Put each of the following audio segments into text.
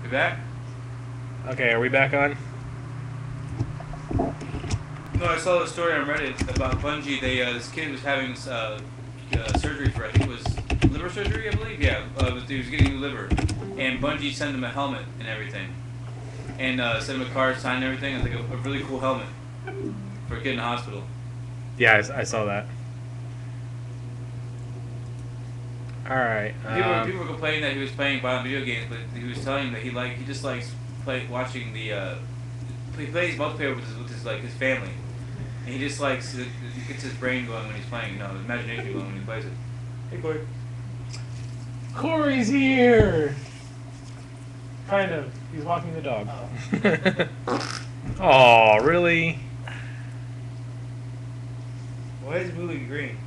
You back? Okay, are we back on? No, I saw the story on Reddit about Bungie. This kid was having surgery for, I think it was liver surgery, I believe. Yeah, he was getting a new liver, and Bungie sent him a helmet and everything, and sent him a card, signed everything. It's like a really cool helmet for a kid in the hospital. Yeah, I saw that. All right. People were complaining that he was playing violent video games, but he was telling that he just likes watching the. He plays multiplayer with his family, and he just likes it gets his brain going when he's playing. You know, his imagination going when he plays it. Hey, Corey. Corey's here. Kind of. He's walking the dog. Oh, really? Why is Willie green?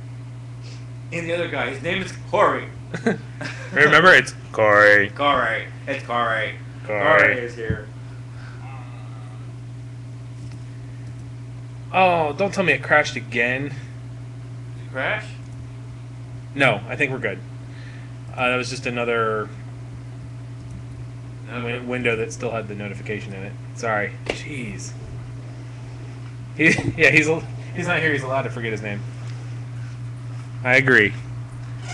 And the other guy, his name is Corey. Remember, it's Corey. Corey. It's Corey. Corey is here. Oh, don't tell me it crashed again. Did it crash? No, I think we're good. That was just another window that still had the notification in it. Sorry. Jeez. He's not here. He's allowed to forget his name. I agree.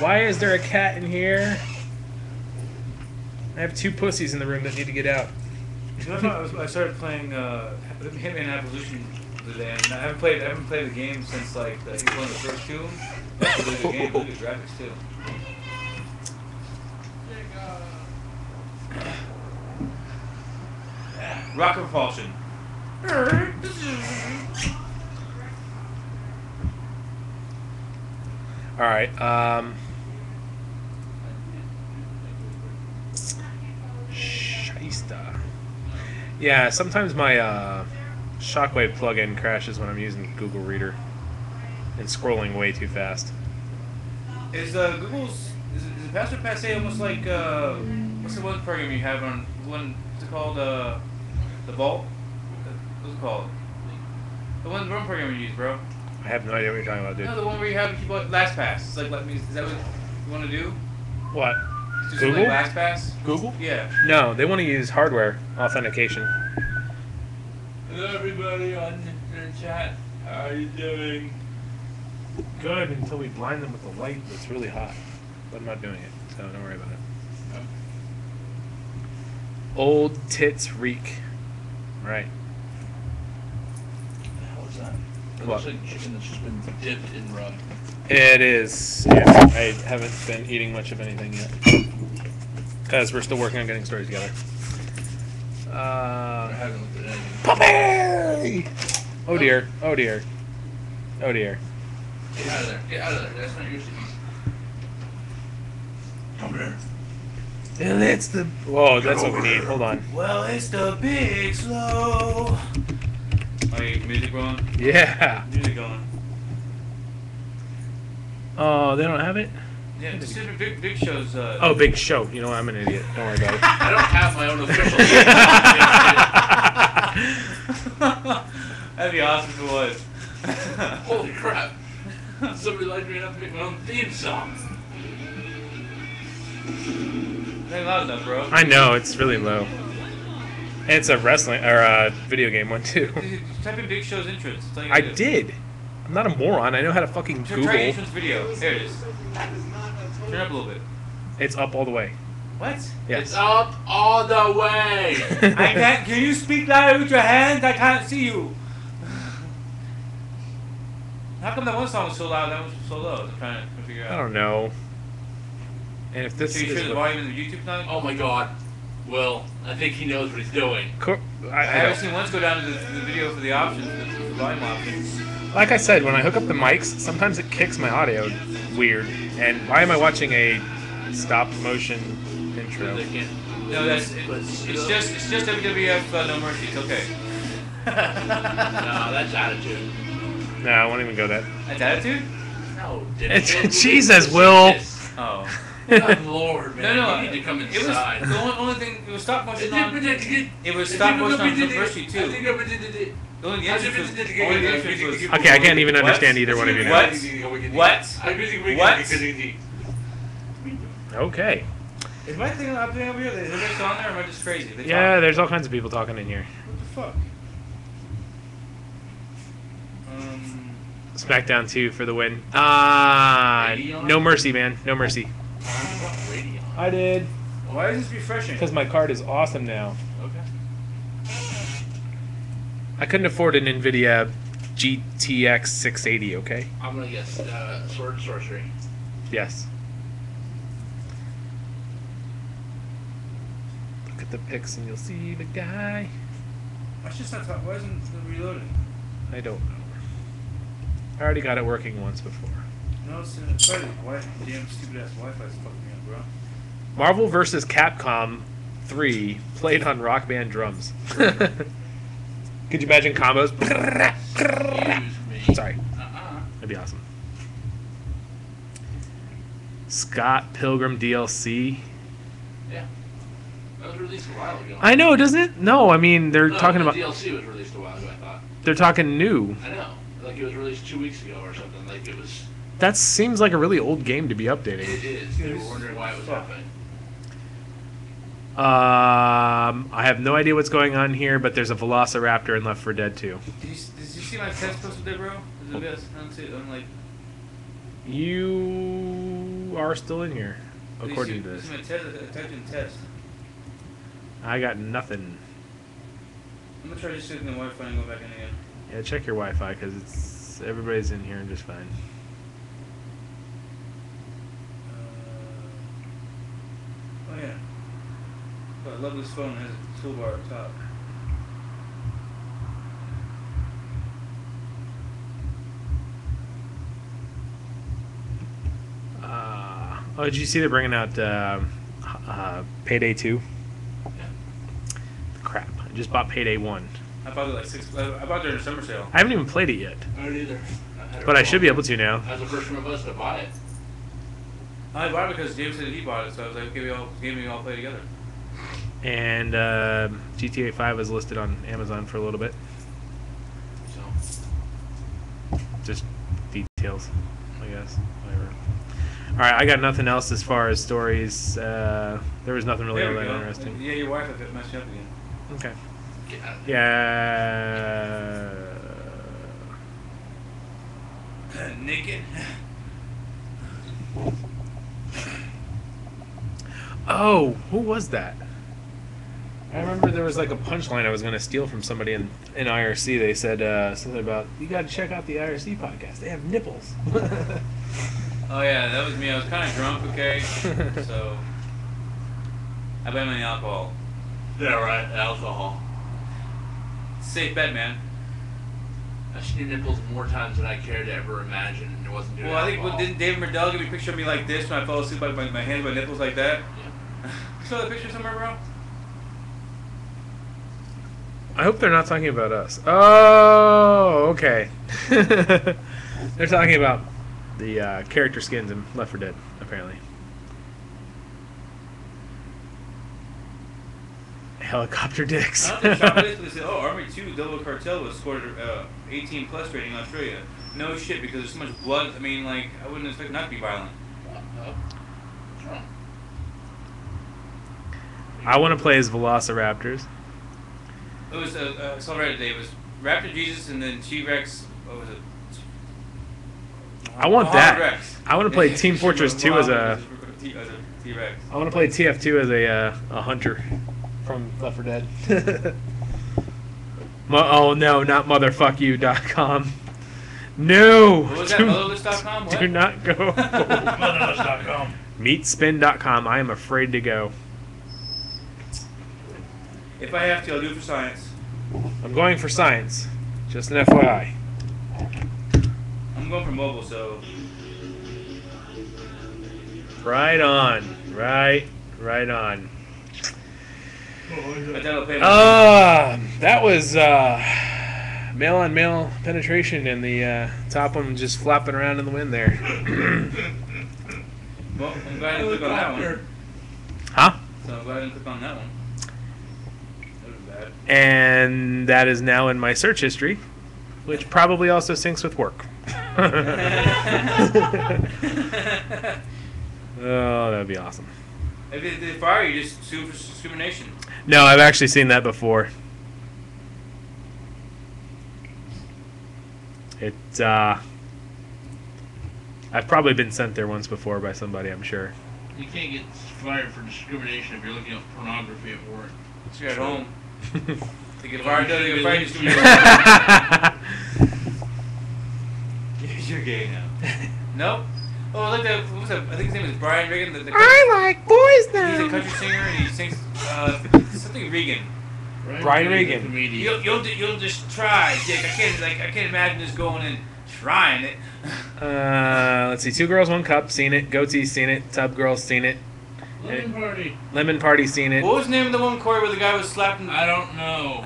Why is there a cat in here? I have two pussies in the room that need to get out. I started playing Hitman Evolution today, and I haven't played the game since I think one of the first two. That's a really good game, really good graphics too. Rocket propulsion. All right. Shysta. Yeah, sometimes my Shockwave plugin crashes when I'm using Google Reader and scrolling way too fast. Is Google's is Password Passe almost like what's the one program you have on what's it called the Vault? What's it called? The one program you use, bro. I have no idea what you're talking about, dude. No, the one where you have keep LastPass. It's like is that what you want to do? What? Just Google? like LastPass? Google? Yeah. No, they want to use hardware authentication. Hello, everybody on the chat. How are you doing? Good, until we blind them with the light that's really hot. But I'm not doing it, so don't worry about it. Oh. Old tits reek. Right. What the hell is that? It What? looks like chicken that's just been dipped in rub. It is. Yeah, I haven't been eating much of anything yet. Because we're still working on getting stories together. I haven't looked at anything. Puppy! Oh dear. Oh dear. Oh dear. Get out of there. Get out of there. That's not your seat. Come here. Well, it's the. Whoa, that's what we need. Hold on. Well, it's the big slow. Oh, your music going? Yeah. Music going. Oh, they don't have it? Yeah, just big shows. Oh, big show. You know what? I'm an idiot. Don't worry about it. I don't have my own official That'd be awesome if it was. Holy crap. Somebody liked me enough to make my own theme song. It ain't loud enough, bro. I know, it's really low. And it's a wrestling or a video game one too. Type in Big Show's entrance. That's all you I gotta do. did. I'm not a moron. I know how to fucking Try Google. entrance video. There it is. Turn it up a little bit. It's up all the way. What? Yes. It's up all the way. I can't. Can you speak louder with your hands? I can't see you. How come that one song was so loud? That one was so low. I'm trying to figure out. I don't know. And if this So you is sure the what- volume in the YouTube now? Oh my god. Will, I think he knows what he's doing. I I haven't don't. seen once go down to the video for the options, the volume options. Like I said, when I hook up the mics, sometimes it kicks my audio weird. And why am I watching a stop motion intro? They can't. No, it's just WWF No Mercy. It's okay. No, that's attitude. No, I won't even go that. That's attitude? No, It's Jesus, Will. Oh. Good Lord, man. No, You need to come it inside. was the only thing. It was stop motion on. It was stop motion on No Mercy too. Only the entrance was. Okay, I can't even understand either one of you now. What? What? What? Okay. Is my thing happening over here? Is everybody still on there, or am I just crazy? They Yeah, talk? there's all kinds of people talking in here. What the fuck? SmackDown 2 for the win. No mercy, man. No mercy. Radio. I did. Why is this refreshing? Because my card is awesome now. Okay. I couldn't afford an NVIDIA GTX 680, okay? I'm gonna guess sword and sorcery. Yes. Look at the pics and you'll see the guy. Why isn't it reloading? I don't know. I already got it working once before. No, it's probably damn stupid ass Wi-Fi's fucking me up, bro. Marvel vs. Capcom 3 played on Rock Band drums. Could you imagine combos? Excuse me. Sorry. That'd be awesome. Scott Pilgrim DLC. Yeah. That was released a while ago. I know, doesn't it? No, I mean they're talking the about. DLC was released a while ago. I thought. They're talking new. I know. Like it was released 2 weeks ago or something. Like it was. That seems like a really old game to be updating. It is. They were wondering why it was happening. I have no idea what's going on here, but there's a Velociraptor in Left 4 Dead 2. Did you see my test posted there, bro? Is it best? I don't see it. I'm like. You are still in here, according to this. I typed in test. I got nothing. I'm gonna try just sitting in the Wi-Fi and go back in again. Yeah, check your Wi-Fi because it's everybody's in here just fine. Oh yeah. Oh, I love this phone. It has a toolbar up top. Oh, did you see they're bringing out Payday 2? Yeah. Crap! I just bought Payday 1. I bought it like I bought it during the summer sale. I haven't even played it yet, I don't either. but I should be able to now. I was the first one of us to buy it. I bought it because James said he bought it, so I was like, okay, we all play together. And GTA 5 is listed on Amazon for a little bit. So. Just details, I guess. Whatever. All right, I got nothing else as far as stories. There was nothing really all There we that go. interesting. Yeah, your Wi-Fi messed you up again. Okay. Get out of Yeah. Naked. Oh, who was that? I remember there was like a punchline I was going to steal from somebody in IRC. They said something about, you got to check out the IRC podcast. They have nipples. Oh yeah, that was me. I was kind of drunk, okay? So I blame it on the alcohol. Yeah, right. Alcohol. Safe bet, man. I've seen your nipples more times than I care to ever imagine, and it wasn't due to Well, I think alcohol. didn't David Merdell give me a picture of me like this when I fell asleep, like my hands, my nipples like that? Yeah. You saw that picture somewhere, bro? I hope they're not talking about us. Oh, okay. They're talking about the character skins in Left 4 Dead, apparently. Helicopter dicks. I don't think shop this, but they said, oh, Army 2 Double Cartel was scored 18 plus rating in Australia. No shit, because there's so much blood. I mean, like, I wouldn't expect it not to be violent. What's wrong? I want to play as Velociraptors. It was I saw Reddit today. It was Raptor Jesus and then T-Rex. What was it? I want Muhammad that. Rex. I want to play Team Fortress 2 as a. T-Rex. I want to play TF2 as a hunter from Left 4 Dead. Oh no, not motherfuckyou.com. No. What was that? Motherless.com? What? Do not go. Motherless.com. Meatspin.com. I am afraid to go. If I have to, I'll do it for science. I'm going for science. Just an FYI. I'm going for mobile, so. Right on. Right on. But that'll pay That was male on male penetration, and the top one just flapping around in the wind there. Well, I'm glad I didn't click on that one. Huh? So I'm glad I didn't click on that one. That was bad. And that is now in my search history, which probably also syncs with work. Oh, that'd be awesome. If they fire you, just sue for discrimination. No, I've actually seen that before. I've probably been sent there once before by somebody, I'm sure. You can't get fired for discrimination if you're looking at pornography at work. So you're at home. They get fired. They get fired discrimination. You're gay now. Nope. Oh, like that. What was that? I think his name is Brian Regan. I like boys now. He's a country singer and he sings something Regan. Brian Regan. You'll just try, Dick. I can't imagine just going and trying it. Let's see. 2 Girls, 1 Cup. Seen it. Goatee. Seen it. Tub Girls. Seen it. Lemon Party. Lemon Party. Seen it. What was the name of the one, Corey, where the guy was slapping? I don't know.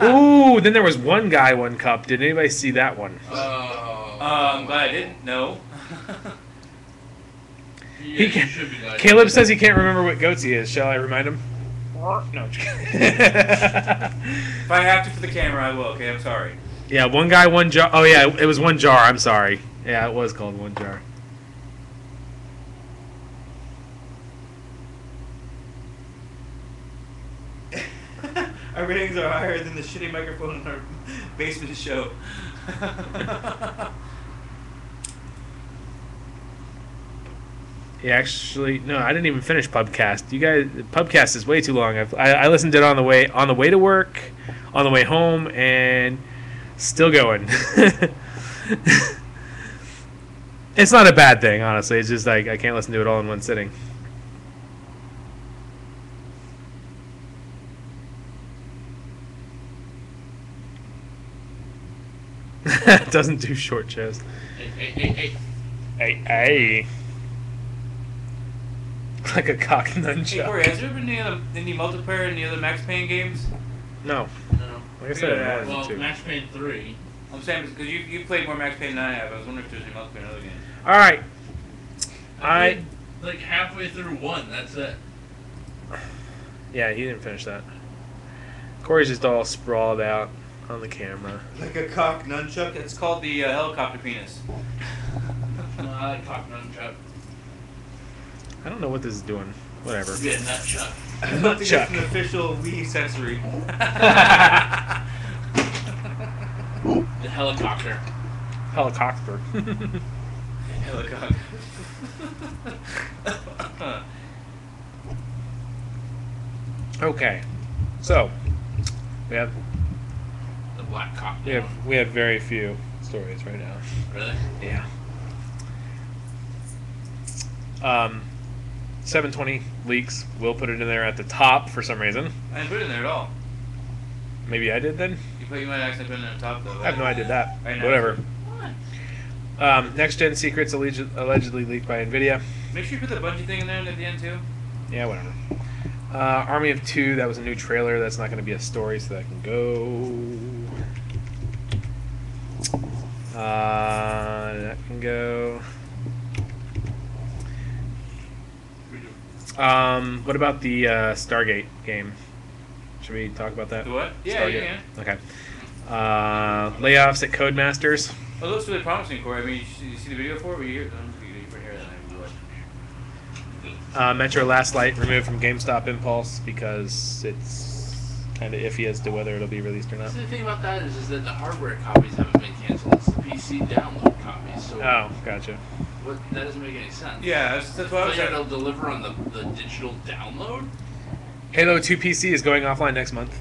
Ooh, then there was 1 Guy, 1 Cup. Did anybody see that one? I'm glad I didn't. No. Yeah, you should be glad. Caleb says he can't remember what goatee is. Shall I remind him? No. If I have to for the camera, I will. Okay, I'm sorry. Yeah, 1 Guy, 1 Jar. Oh yeah, it was 1 Jar. I'm sorry. Yeah, it was called 1 Jar. Our ratings are higher than the shitty microphone in our basement show. Yeah, actually, no, I didn't even finish Pubcast. You guys, Pubcast is way too long. I listened to it on the way to work, on the way home, and still going. It's not a bad thing, honestly. It's just like I can't listen to it all in one sitting. It doesn't do short shows. Hey. Like a cock nunchuck. Hey, Corey, has there been any multiplayer in the other Max Payne games? No. No. Like I said, Yeah, more than 2. Max Payne 3. I'm saying because you played more Max Payne than I have. I was wondering if there's any multiplayer in other games. All right. I played, like halfway through 1. That's it. Yeah, he didn't finish that. Corey's just all sprawled out on the camera. Like a cock nunchuck? It's called the helicopter penis. No, I like cock nunchuck. I don't know what this is doing. Whatever. Yeah, nutchuck. I don't think Chuck. it's an official Wii accessory. The helicopter. Helicopter. Helicopter. Okay. So, we have The black cock. we have very few stories right now. Really? Yeah. 720 leaks. We'll put it in there at the top for some reason. I didn't put it in there at all. Maybe I did then. You might actually put it in the top though. I have no idea that. I know. Whatever. What? Next gen secrets allegedly leaked by Nvidia. Make sure you put the bungee thing in there at the end too. Yeah, whatever. Army of 2, that was a new trailer. That's not going to be a story, so that can go. That can go. What about the Stargate game? Should we talk about that? The what? Yeah, Stargate. yeah. Okay. Layoffs at Codemasters. Well, it looks really promising, Corey. I mean, you see the video for it? Were you here? I don't think you were here that night. Metro Last Light removed from GameStop Impulse because it's kind of iffy as to whether it'll be released or not. So the thing about that is that the hardware copies haven't been canceled. It's the PC download copies. So Oh, gotcha. that doesn't make any sense. Yeah, that's what I was So saying. they'll deliver on the digital download? Halo 2 PC is going offline next month.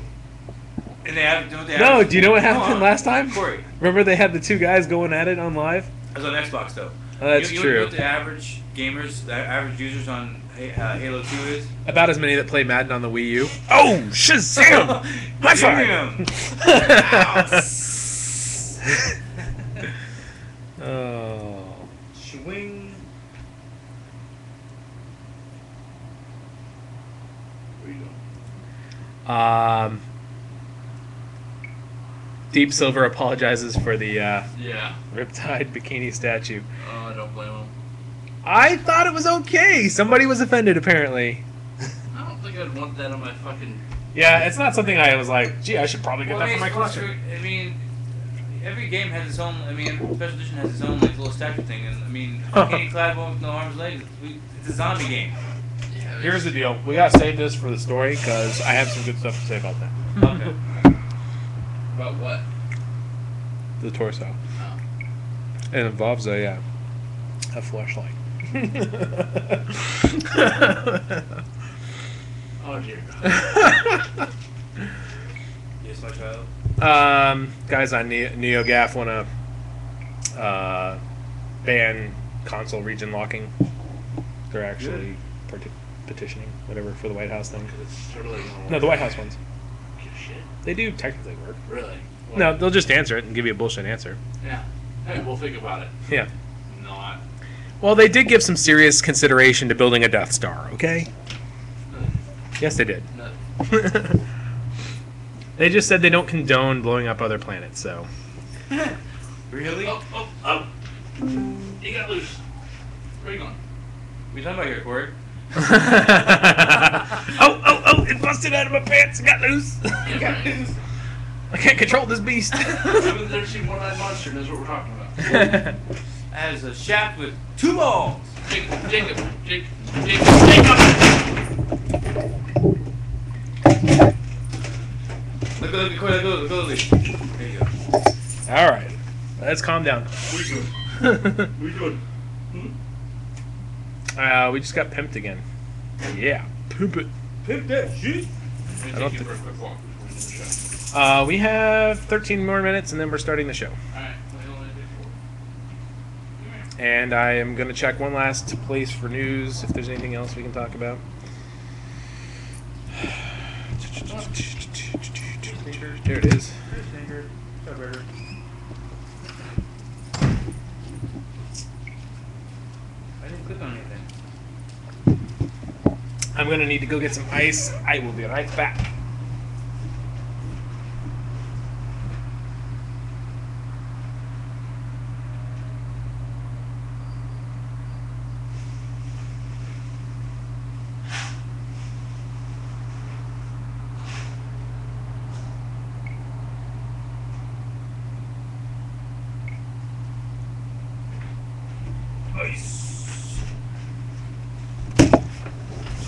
And they have, don't they have? No, do you know what Come happened on, last time? Corey. Remember they had the 2 guys going at it on live? It was on Xbox though. Oh, that's you true. know what the average gamers, the average users on Halo 2 is? About as many that play Madden on the Wii U. Oh, Shazam! High five! Oh. Swing. Where you going? Deep Silver apologizes for the Yeah. Riptide bikini statue. Oh, I don't blame him. I thought it was okay. Somebody was offended, apparently. I don't think I'd want that on my fucking... Yeah, it's not something I was like, gee, I should probably get Well, that for my collection. I mean, every game has its own. I mean, Special Edition has its own like little statue thing, and I mean, bikini clad one with no arms, legs. It's a zombie game. Yeah, Here's the deal. We gotta save this for the story because I have some good stuff to say about that. Okay. About what? The torso. Oh. It involves a flashlight. Oh dear God. Yes, my child. Guys on NeoGAF want to ban console region locking. They're actually petitioning, whatever, for the White House thing. It's totally No, the White House ones. Shit. They do technically work. Really? Well, No, they'll just answer it and give you a bullshit answer. Yeah. Hey, we'll think about it. Yeah. Not. Well, they did give some serious consideration to building a Death Star, okay? Yes, they did. No. They just said they don't condone blowing up other planets, so. Really? Oh. You got loose. Where you going? What are you talking about here, Corey? Oh, it busted out of my pants and got loose. I can't control this beast. I've never seen one-eyed monster, and that's what we're talking about. As a shaft with 2 balls. Jacob. Look, Corey, look. There you go. All right, let's calm down. What are you doing? We just got pimped again. Yeah, pimp it. Pimp that shit. I don't think. We have 13 more minutes, and then we're starting the show. Alright, And I am going to check one last place for news, if there's anything else we can talk about. There it is. I didn't click on anything. I'm going to need to go get some ice. I will be right back.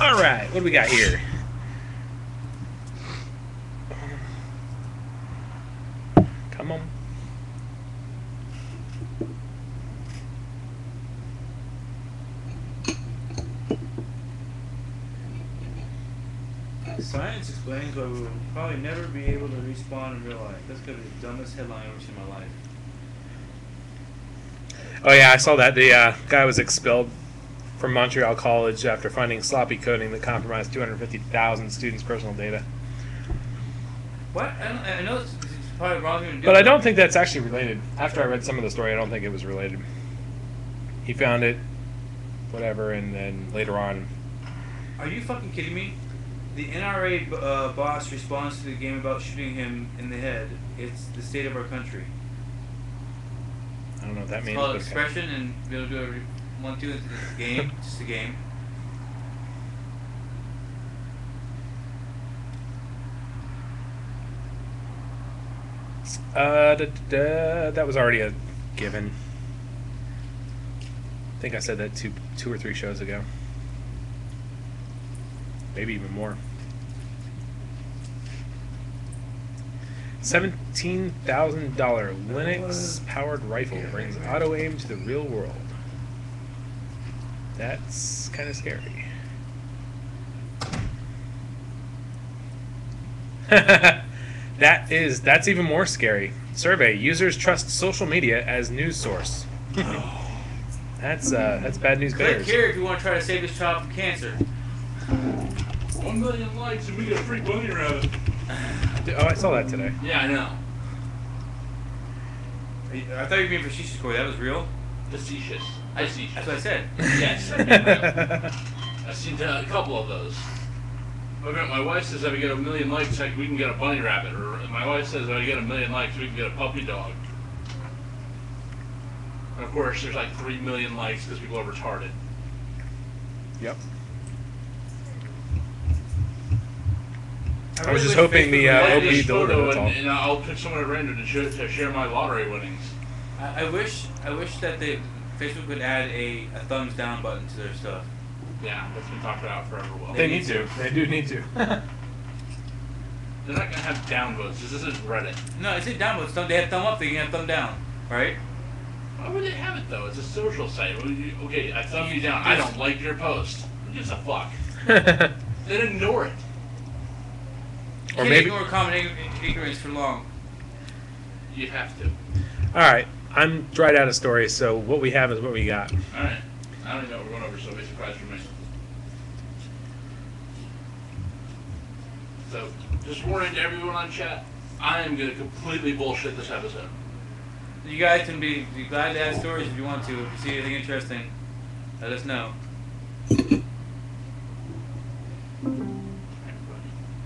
All right, what do we got here? Come on. Science explains why we will probably never be able to respawn in real life. That's gonna be the dumbest headline I've ever seen in my life. Oh yeah, I saw that. The guy was expelled from Montreal College after finding sloppy coding that compromised 250,000 students' personal data. What? I know it's probably wrong thing to do. But I don't think that's actually related. After I read some of the story, I don't think it was related. He found it, whatever, and then later on. Are you fucking kidding me? The NRA boss responds to the game about shooting him in the head. It's the state of our country. I don't know what that It's means. called but okay. expression, and we'll do whatever you want to. It's a game. Just a game. That was already a given. I think I said that two or three shows ago. Maybe even more. $17,000 Linux-powered rifle brings auto aim to the real world. That's kind of scary. That's even more scary. Survey: users trust social media as news source. That's bad news Click bears. here if you want to try to save this child from cancer. 1 million likes and we get a free bunny rabbit. Oh, I saw that today. Yeah, I know. I thought you were being facetious, Corey. That was real. Facetious. That's what I said. Yes. I've seen a couple of those. My wife says if I get 1 million likes, we can get a bunny rabbit. Or my wife says if I get 1 million likes, we can get a puppy dog. And of course, there's like 3 million likes because people are retarded. Yep. I was really just wish hoping the Facebook would OB let This this- delivered. photo That's all. and I'll pick someone at random to share my lottery winnings. I wish that Facebook would add a thumbs down button to their stuff. Yeah, that's been talked about forever. Well, They need to. They do need to. they're not gonna have downvotes. This isn't Reddit. No, it's a downvotes. They have thumb up. They can have thumb down, right? Why would they have it though? It's a social site. Okay, I thumb you down. I don't like your post. Who gives a fuck? Then ignore it. You Or can't maybe. ignore common ignorance for long. You have to. All right, I'm dried out of stories, so what we have is what we got. All right. I don't even know what we're going over, so it'll be a surprise for me. So, just warning to everyone on chat, I am going to completely bullshit this episode. You guys can be glad to add stories if you want to. If you see anything interesting, let us know.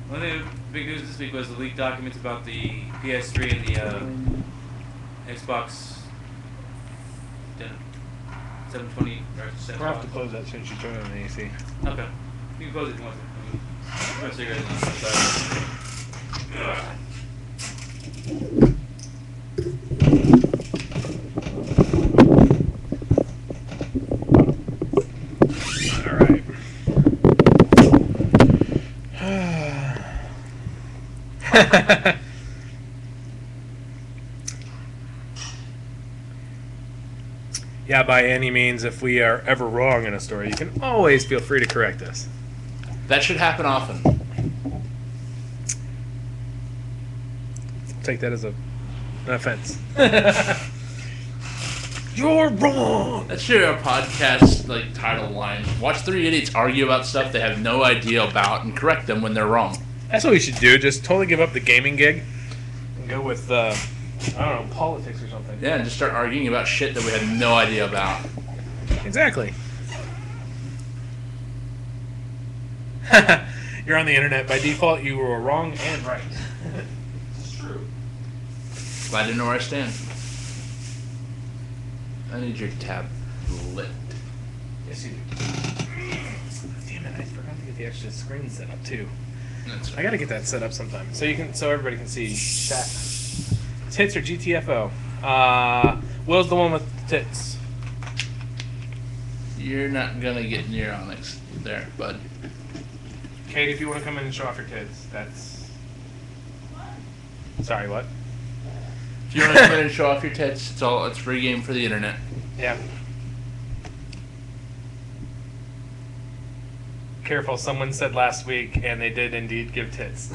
One of the big news this week was the leaked documents about the PS3 and the Xbox 720 or 720. We'll have to close that since you turned on the AC. Okay. You can close it if you want to. I'm going to cigarette on All right. Yeah, by any means, if we are ever wrong in a story, you can always feel free to correct us. That should happen often. Take that as an offense. You're wrong! That should be our podcast like title line. Watch three idiots argue about stuff they have no idea about and correct them when they're wrong. That's what we should do. Just totally give up the gaming gig and go with, I don't know, politics or something. Yeah, and just start arguing about shit that we had no idea about. Exactly. You're on the internet. By default, you were wrong and right. It's true. Glad to know where I stand. I need your tab lit. Yes, you do. Damn it! I forgot to get the extra screen set up too. That's I gotta get that set up sometime so everybody can see chat. Tits or GTFO? Will's the one with tits. You're not gonna get near Onyx there, bud. Kate, if you want to come in and show off your tits, that's. Sorry, what? If you want to come in and show off your tits, it's free game for the internet. Yeah. Careful, someone said last week, and they did indeed give tits.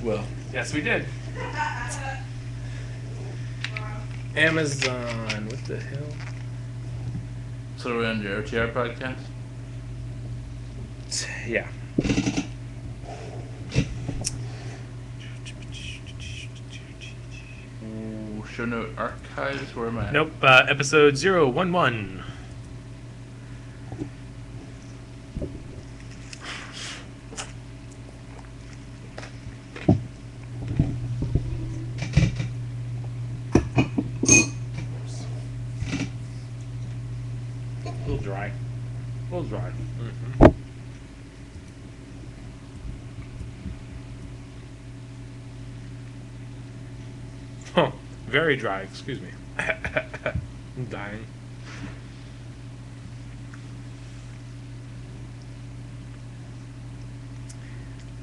Well, Yes, we did. Amazon, what the hell? so we're on your OTR podcast. Yeah. Ooh, show note archives. Where am I at? Nope, episode 011. A little dry. A little dry. Mm-hmm. Huh. Very dry, excuse me. I'm dying.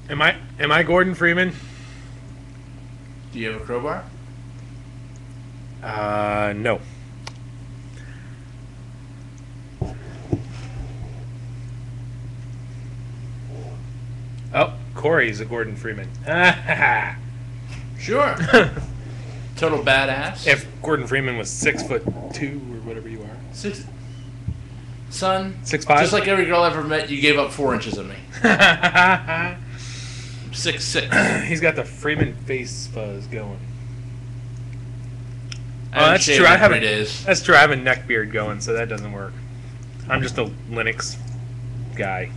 Am I Gordon Freeman? Do you have a crowbar? No. Oh, Corey's a Gordon Freeman. Sure. Total badass. If Gordon Freeman was 6'2" or whatever you are. Son, 6'5"? just like every girl I ever met, you gave up 4 inches of me. 6'6". He's got the Freeman face fuzz going. I haven't that's shaved true. in I have 3 days. That's true. I have a neck beard going, so that doesn't work. I'm just a Linux guy.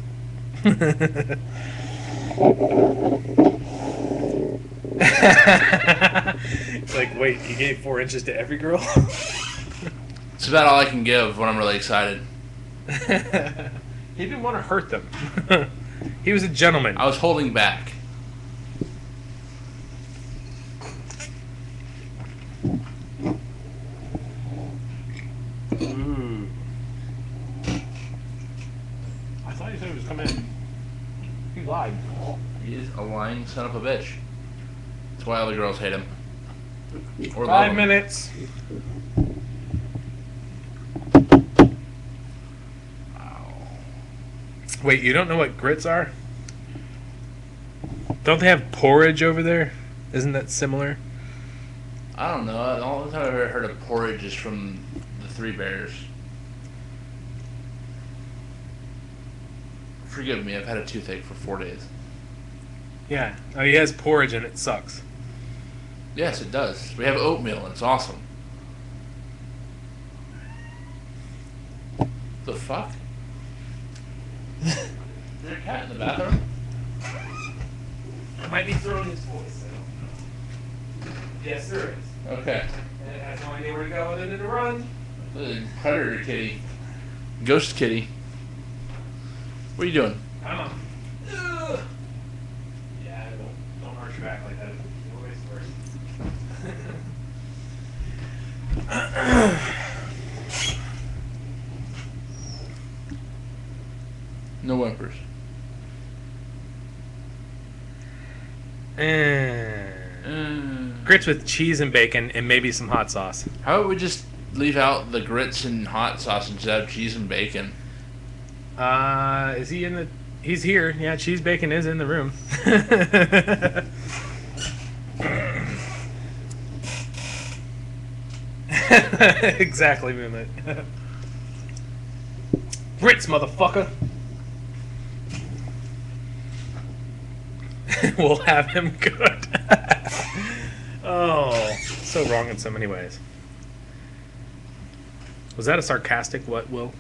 It's like, wait, he gave 4 inches to every girl? It's about all I can give when I'm really excited. He didn't want to hurt them. He was a gentleman. I was holding back. Ooh. He is a lying son of a bitch. That's why all the girls hate him. Or love 5 him. minutes. Wait, you don't know what grits are? Don't they have porridge over there? Isn't that similar? I don't know. The only time I've ever heard of porridge is from the Three Bears. Forgive me, I've had a toothache for 4 days. Yeah. Oh, he has porridge and it sucks. Yes, it does. We have oatmeal and it's awesome. The fuck? Is there a cat in the bathroom? Might be throwing his voice. Yes, there is. Okay. And it has no idea where to go other than to run. Predator kitty. Ghost kitty. What are you doing? Come on. Ugh. Yeah, don't arch your back like that. It's worse. No whimpers. Grits with cheese and bacon and maybe some hot sauce. How about we just leave out the grits and hot sauce and just have cheese and bacon? Is he in the... He's here. Yeah, cheese bacon is in the room. Exactly, Moonlit. Grits, motherfucker. We'll have him good. Oh, so wrong in so many ways. Was that a sarcastic what, Will?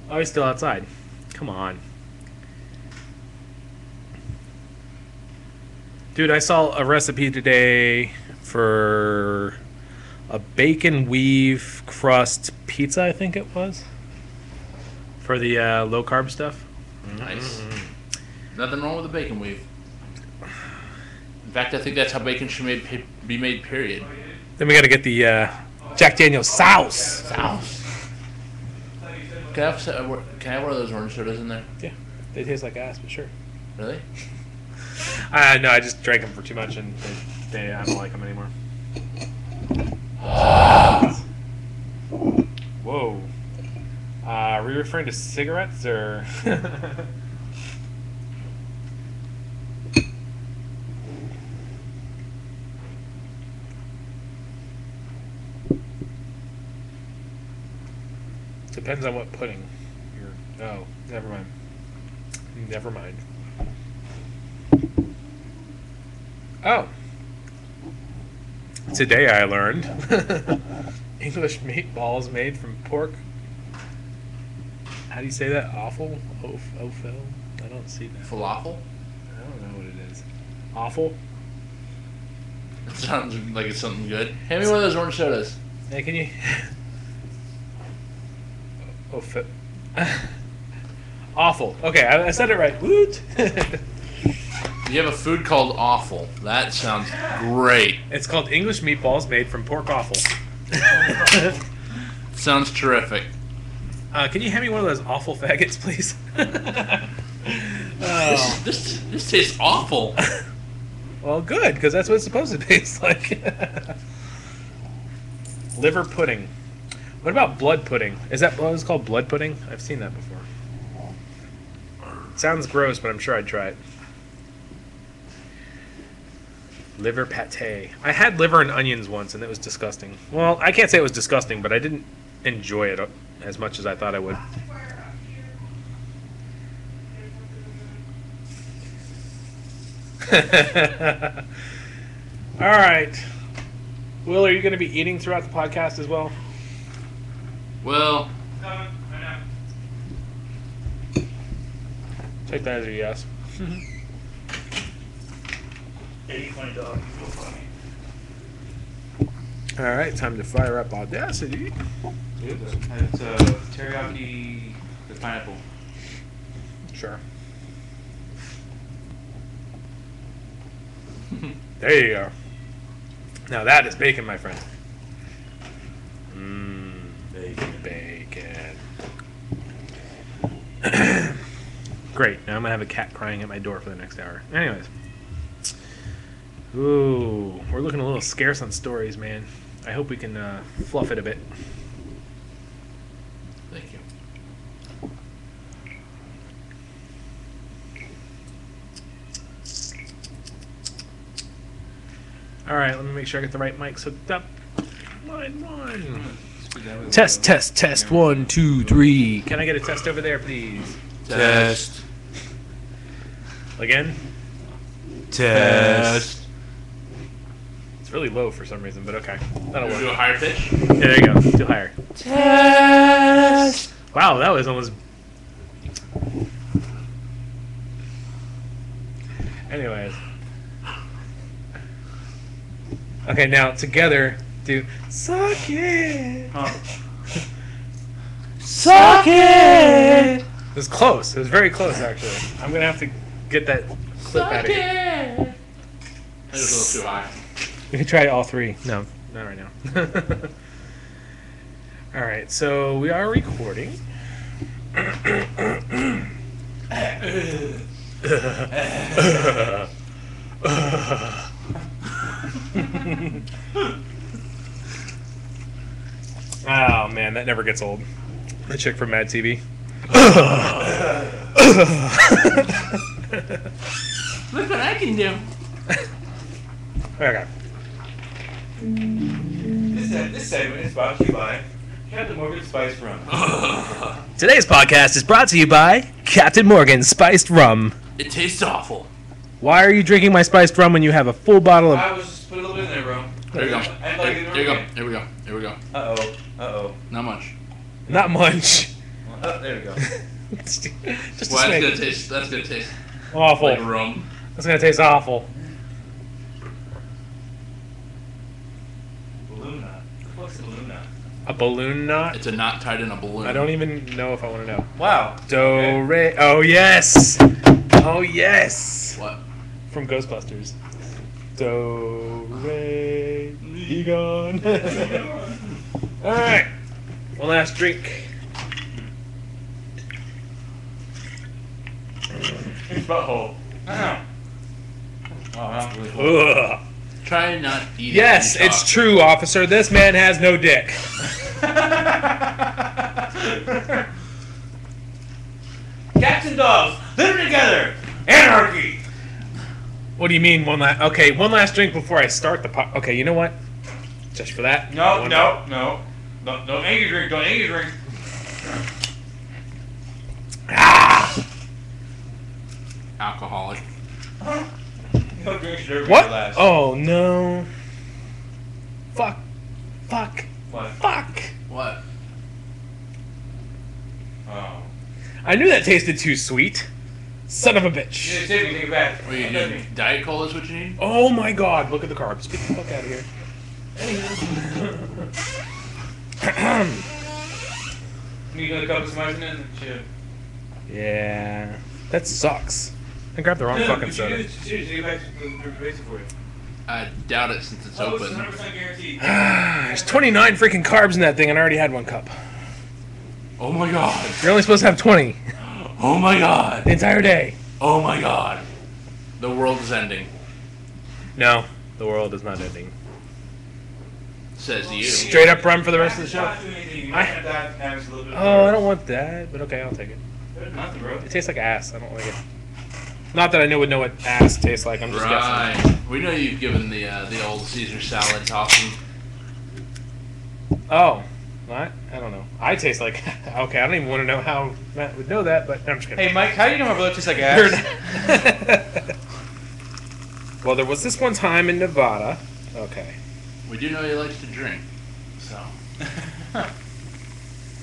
Oh, he's still outside. Come on. Dude, I saw a recipe today for a bacon weave crust pizza, I think it was. For the low carb stuff. Nice. Nothing wrong with a bacon weave. In fact, I think that's how bacon should be made, period. Then we gotta get the Jack Daniel's sauce. Sauce. Can I have one of those orange sodas in there? Yeah, they taste like ass, but sure. Really? No, I just drank them for too much, and I don't like them anymore. Whoa. Are we referring to cigarettes, or... Depends on what pudding. Oh, never mind. Never mind. Oh. Today I learned English meatballs made from pork. How do you say that? Awful? Ofel? I don't see that. Falafel? I don't know what it is. Awful? It sounds like it's something good. Hand me one of those orange sodas. Hey, can you... Awful. Okay, I said it right. Woot! You have a food called awful. That sounds great. It's called English meatballs made from pork offal. Sounds terrific. Can you hand me one of those awful faggots, please? This tastes awful. Well, good, because that's what it's supposed to taste like. Liver pudding. What about blood pudding? Is that what it's called, blood pudding? I've seen that before. Sounds gross, but I'm sure I'd try it. Liver pate. I had liver and onions once, and it was disgusting. Well, I can't say it was disgusting, but I didn't enjoy it as much as I thought I would. All right. Will, are you going to be eating throughout the podcast as well? Well, Take that as a yes. All right, time to fire up Audacity. It's teriyaki with pineapple. Sure. There you go. Now that is bacon, my friend. Bacon. Great. Now I'm gonna have a cat crying at my door for the next hour. Anyways. Ooh, we're looking a little scarce on stories, man. I hope we can fluff it a bit. Thank you. All right, let me make sure I get the right mics hooked up. Line one. Test, test, test. 1, 2, 3. Can I get a test over there, please? Test. Again? Test. It's really low for some reason, but okay. That'll Do a work. higher pitch. Yeah, there you go. Too higher. Test. Wow, that was almost... Anyways. Okay, now together, do... Suck it! Oh. Suck it! It was close. It was very close, actually. I'm going to have to get that clip out of here. It was a little too high. We could try all three. No, not right now. All right, so we are recording. Oh man, that never gets old. The chick from Mad TV. Look what I can do. Okay. This segment is brought to you by Captain Morgan Spiced Rum. Today's podcast is brought to you by Captain Morgan Spiced Rum. It tastes awful. Why are you drinking my spiced rum when you have a full bottle of... I was just put a little bit in there, bro. There you go. And like There you go. There we go. There we go. Uh-oh. Not much. Not much. Oh, there we go. Just a Well, that's smidge. gonna taste. That's gonna taste Awful. like rum. That's gonna taste awful. Balloon knot. What's a balloon knot? A balloon knot? It's a knot tied in a balloon. I don't even know if I want to know. Wow. Do, Okay. re... Oh, yes! Oh, yes! What? From Ghostbusters. Do, re, mi, gone. Alright. One last drink. His butthole. I don't know. Oh, that's really cool. Ugh. Try not eating. Yes, when you it's talk. true, officer. This man has no dick. Cats and dogs living together. Anarchy. What do you mean one last... Okay, one last drink before I start the pot. Okay, you know what? Just for that. No, one- no, no. No, don't angry drink. Don't angry drink. Ah! Alcoholic. No drink should ever be What? your last. Oh, no. Fuck. Fuck. What? Fuck. What? Oh. I knew that tasted too sweet. Son of a bitch. You take it back. What are you doing? Diet Cola is what you need? Oh my god, look at the carbs. Get the fuck out of here. You gonna cup of some ice in it? Shit. Yeah. That sucks. I grabbed the wrong fucking soda. Seriously, get back to the basic for you. I doubt it since it's Oh, it's open. 100% guaranteed. There's 29 freaking carbs in that thing and I already had one cup. Oh my god. You're only supposed to have 20 Oh my god. the entire day. Oh my god. The world is ending. No, the world is not ending. Says you. Straight up rum for the rest of the show. Not too anything. You might have to have just a little bit of Oh, I don't want that, but okay, I'll take it. There's nothing, bro. It tastes like ass. I don't like it. Not that I would know what ass tastes like. I'm just guessing. Right. We know you've given the old Caesar salad topping. Oh, what? I don't know. I taste like. Okay, I don't even want to know how Matt would know that, but I'm just kidding. Hey, Mike, how do you know my brother tastes like ass? Well, there was this one time in Nevada. Okay. We do know he likes to drink. So.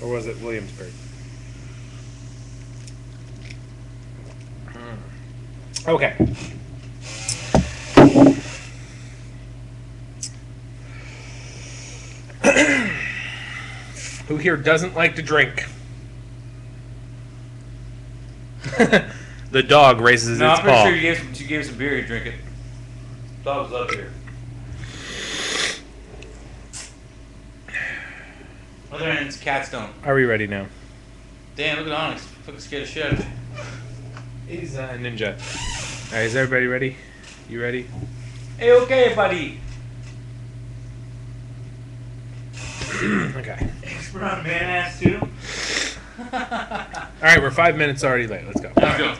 Or was it Williamsburg? Okay. Who here doesn't like to drink? The dog raises No, its I'm pretty paw. sure you gave some beer to drink it. Dogs love beer. Other hands, cats don't. Are we ready now? Damn, look at Onyx. Fucking scared the shit out of me. He's a ninja. All right, is everybody ready? You ready? Hey, okay, buddy. Okay. Expert on man ass too. All right, we're 5 minutes already late. Let's go. Let's go.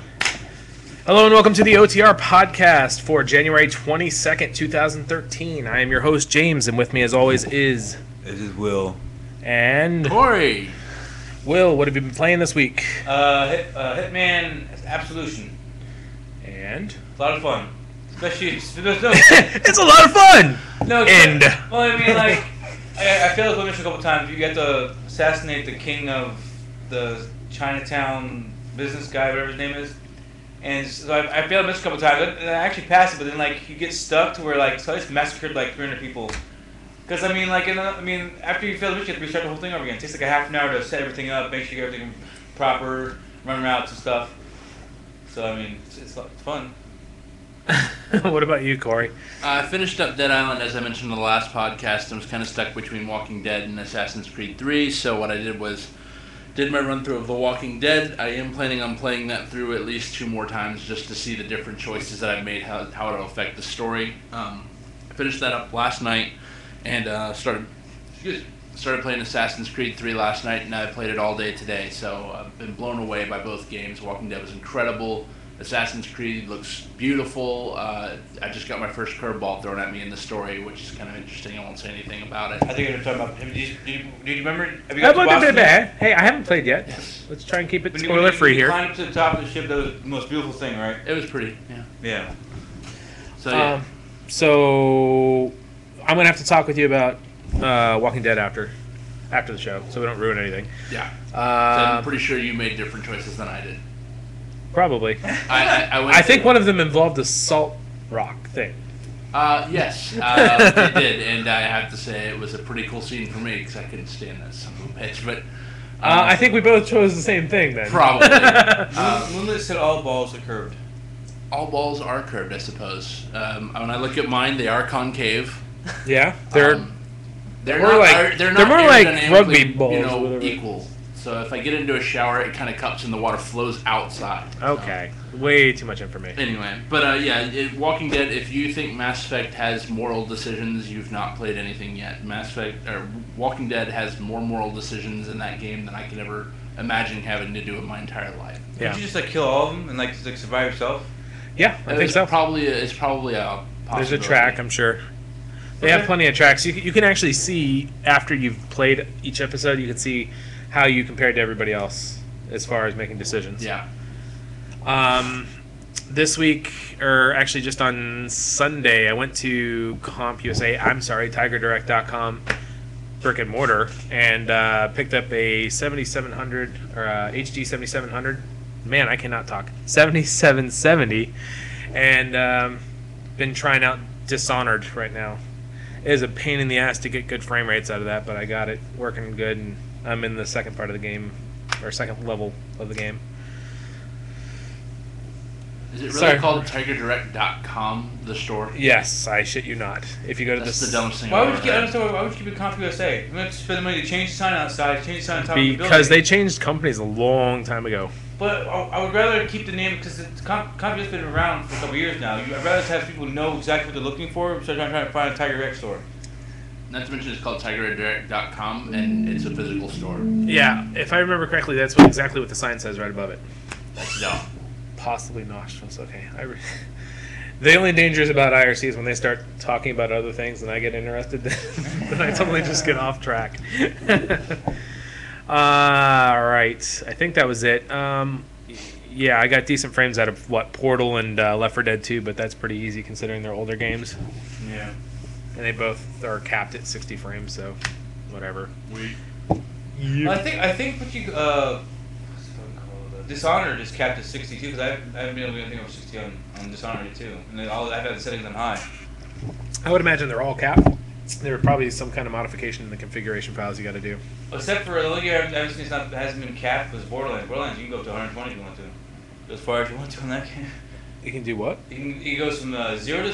Hello and welcome to the OTR podcast for January 22nd, 2013. I am your host, James, and with me as always is... This is Will. And... Corey. Will, what have you been playing this week? Hitman Absolution. And... A lot of fun. Especially... It's a lot of fun! No, End. Well, I mean, like... I feel like we mentioned a couple times, you get to assassinate the king of the Chinatown business guy, whatever his name is. And so I failed this a couple times. I actually passed it, but then like you get stuck to where like so I just massacred like 300 people. Because I mean, like after you fail the mission, you have to restart the whole thing over again. It takes like a half an hour to set everything up, make sure you get everything proper, run routes and stuff. So I mean, it's fun. What about you, Corey? I finished up Dead Island, as I mentioned in the last podcast, and was kind of stuck between Walking Dead and Assassin's Creed 3, so what I did was did my run-through of The Walking Dead. I am planning on playing that through at least 2 more times just to see the different choices that I've made, how it'll affect the story. I finished that up last night and started playing Assassin's Creed 3 last night, and I played it all day today, so I've been blown away by both games. Walking Dead was incredible. Assassin's Creed looks beautiful. I just got my first curveball thrown at me in the story, which is kind of interesting. I won't say anything about it. I think you're talking about. Do you remember? Have you got to Boston? Hey, I haven't played yet. Yes. Let's try and keep it When spoiler free you here. climbed to the top of the ship, that was the most beautiful thing, right? It was pretty, yeah. Yeah. So, yeah. So I'm gonna have to talk with you about Walking Dead after the show, so we don't ruin anything. Yeah. So I'm pretty sure you made different choices than I did. Probably. I think one of them involved a salt rock thing. Yes, it did, and I have to say it was a pretty cool scene for me because I couldn't stand that son of a bitch. But I think we both chose the same thing then. probably Moonlit said all balls are curved. all balls are curved, I suppose. When I look at mine, they are concave. Yeah, they're They're more not, like- they're they're not more like aerodynamically, rugby balls or whatever. equal. So if I get into a shower, it kind of cups and the water flows outside. okay. Way too much information. Anyway, but Walking Dead. If you think Mass Effect has moral decisions, you've not played anything yet. Walking Dead has more moral decisions in that game than I could ever imagine having to do in my entire life. Yeah. Did you just like kill all of them and like survive yourself? Yeah, I think so. It's probably a possibility. There's a track, I'm sure. They have plenty of tracks. You can actually see after you've played each episode. You can see how you compared to everybody else as far as making decisions. Yeah. This week, or actually just on Sunday, I went to TigerDirect.com, brick and mortar, and picked up a 7700 or HD 7700. Man, I cannot talk. 7770, and been trying out Dishonored right now. It is a pain in the ass to get good frame rates out of that, but I got it working good, and I'm in the second part of the game, or second level of the game. Is it really called TigerDirect.com, the store? Yes, I shit you not. If you go to That's this, the dumbest thing Why I've would ever you heard. why would you keep it CompUSA? You have to spend the money to change the sign outside, change the sign on top of the building. because they changed companies a long time ago. But I would rather keep the name because CompUSA's been around for a couple years now. I'd rather have people know exactly what they're looking for instead of trying to find a Tiger Direct store. Not to mention it's called TigerDirect.com, and it's a physical store. Yeah, if I remember correctly, that's exactly what the sign says right above it. That's dumb. Possibly nostrils. Okay. The only dangers about IRC is when they start talking about other things and I get interested, then I totally just get off track. All right. I think that was it. Yeah, I got decent frames out of, Portal and Left 4 Dead 2, but that's pretty easy considering they're older games. Yeah. And they both are capped at 60 frames, so whatever. I think what you what's it called? Dishonored is capped at 62 because I haven't been able to do anything over 60 on Dishonored too, and then I've had the settings on high. I would imagine they're all capped. There would probably be some kind of modification in the configuration files you got to do. Except for the only game I haven't seen hasn't been capped was Borderlands. Borderlands you can go up to 120 if you want to, as far as you want to on that game. You can do what? It goes from 0 to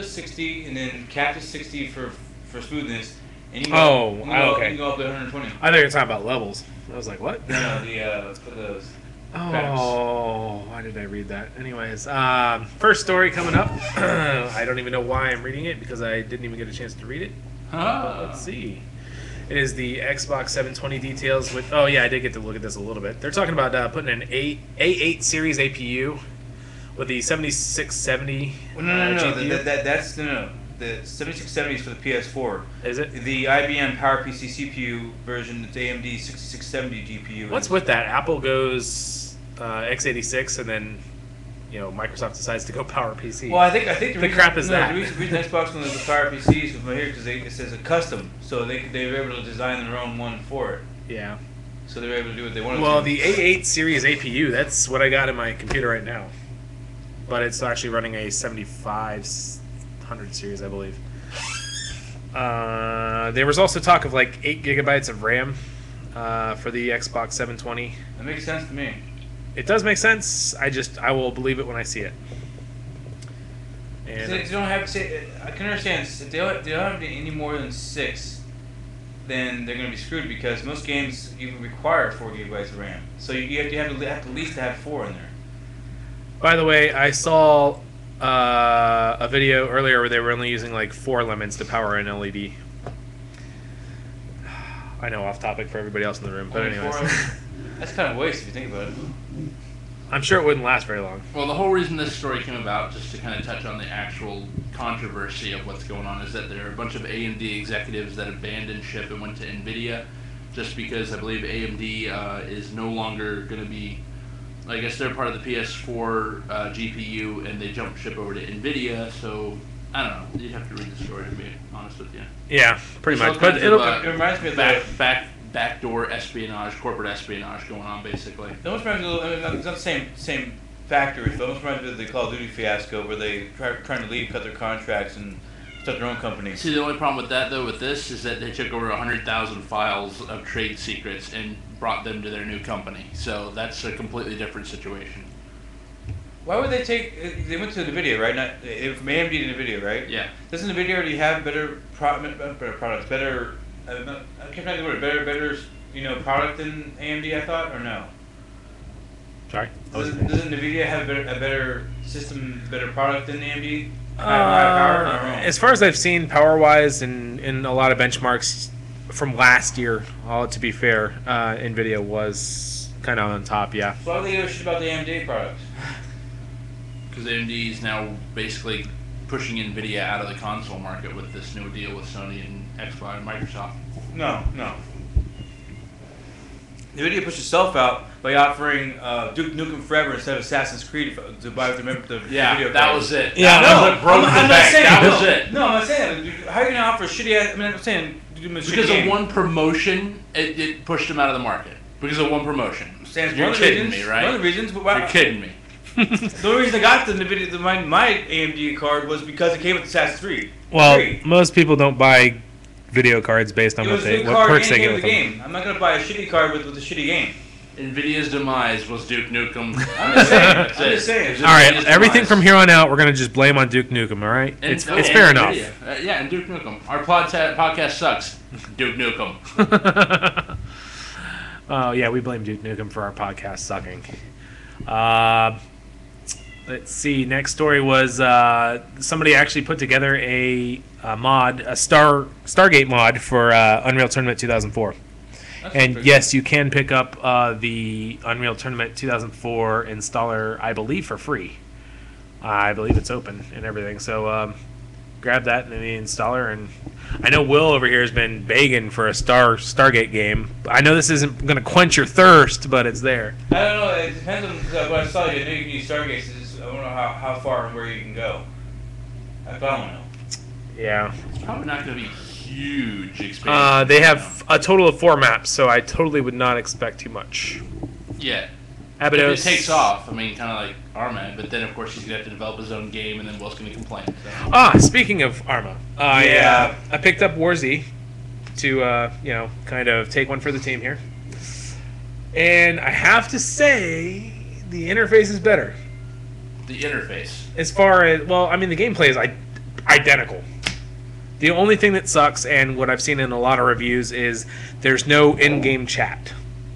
60 and then capped to 60 for smoothness. And you can go, okay. You can go up to 120. I thought you were talking about levels. I was like, what? No, for those. Oh, why did I read that? Anyways, first story coming up. I don't even know why I'm reading it because I didn't even get a chance to read it. But let's see. It is the Xbox 720 details with. Oh yeah, I did get to look at this a little bit. They're talking about putting an A8 series APU with the 7670. No. GPU. That's no. The 7670 is for the PS4. Is it? The IBM PowerPC CPU version, it's AMD 6670 GPU. What's with that? Apple goes x86, and then Microsoft decides to go PowerPC. Well, I think the crap is that. The reason Xbox went with the PowerPC is here because it says a custom, so they were able to design their own one for it. Yeah. So they were able to do what they wanted. Well, to. the A8 series APU, that's what I got in my computer right now, but it's actually running a 7500 series, I believe. There was also talk of like 8 gigabytes of RAM for the Xbox 720. That makes sense to me. It does make sense. I will believe it when I see it. And They don't have. I can understand if they don't have any more than 6, then they're going to be screwed because most games even require 4 gigabytes of RAM. So you have to at least have 4 in there. by the way, I saw a video earlier where they were only using like 4 elements to power an LED. I know, off topic for everybody else in the room, but Only anyways. 4 That's kind of a waste if you think about it. I'm sure it wouldn't last very long. Well, the whole reason this story came about, just to kind of touch on the actual controversy of what's going on, is that there are a bunch of AMD executives that abandoned ship and went to NVIDIA, just because I believe AMD is no longer going to be, I guess they're part of the PS4 GPU, and they jumped ship over to NVIDIA, so I don't know. You'd have to read the story to be honest with you. Yeah, pretty There's much. all But kinds of, It reminds me of backdoor espionage, corporate espionage going on, basically. It almost reminds me of, it's not the same factory, but it almost reminds me of the Call of Duty fiasco where they trying to leave, cut their contracts, and start their own companies. See, the only problem with that, though, with this, is that they took over 100,000 files of trade secrets and brought them to their new company. So that's a completely different situation. Why would they take? They went to NVIDIA, right? Not from AMD to NVIDIA, right? Yeah. Doesn't NVIDIA already have better products, better? I can't find the word. Better, product than AMD? I thought, or no? Sorry. Doesn't NVIDIA have a better system, better product than AMD? As far as I've seen, power-wise, in a lot of benchmarks from last year, to be fair, NVIDIA was kind of on top, yeah. Why would they give a shit about the AMD products? Because AMD is now basically pushing NVIDIA out of the console market with this new deal with Sony and Xbox and Microsoft. No. NVIDIA pushed itself out by offering Duke Nukem Forever instead of Assassin's Creed to buy the video That card. was it. Yeah, that was what broke the bank. That was it. No, I'm not saying that. How are you going to offer shitty ass? I'm saying give them a shitty Because game. of one promotion, it pushed them out of the market. Because of one promotion. Stands You're one of the kidding reasons, me, right? One of the reasons. But why, You're kidding me. the only reason I got the NVIDIA, my AMD card was because it came with Assassin's Creed. Well, Free. most people don't buy video cards based on It what was a good what card perks and they get game with of the them. game. I'm not going to buy a shitty card with a shitty game. NVIDIA's demise was Duke Nukem. I'm just saying. That's I'm it. just saying. It was All right, NVIDIA's everything demise. from here on out, we're gonna just blame on Duke Nukem. All right, And- it's and fair enough. NVIDIA. Yeah, and Duke Nukem. Our podcast sucks. Duke Nukem. Oh yeah, we blame Duke Nukem for our podcast sucking. Let's see. Next story was somebody actually put together a mod, a Stargate mod for Unreal Tournament 2004. That's And pretty yes, you can pick up the Unreal Tournament 2004 installer, I believe, for free. I believe it's open and everything. So grab that in the installer. And I know Will over here has been begging for a Stargate game. I know this isn't going to quench your thirst, but it's there. I don't know. It depends on what I saw. You know you can use Stargates. I don't know how far and where you can go. I don't know. Yeah. It's probably not going to be huge expansion. They have a total of 4 maps, so I totally would not expect too much. Yeah. Abydos. If it takes off, I mean, kind of like Arma, but then of course he's gonna have to develop his own game, and then Will's gonna complain. So. Speaking of Arma, I picked up War Z to kind of take one for the team here, and I have to say the interface is better. The interface. As far as the gameplay is identical. The only thing that sucks, and what I've seen in a lot of reviews, is there's no in-game chat.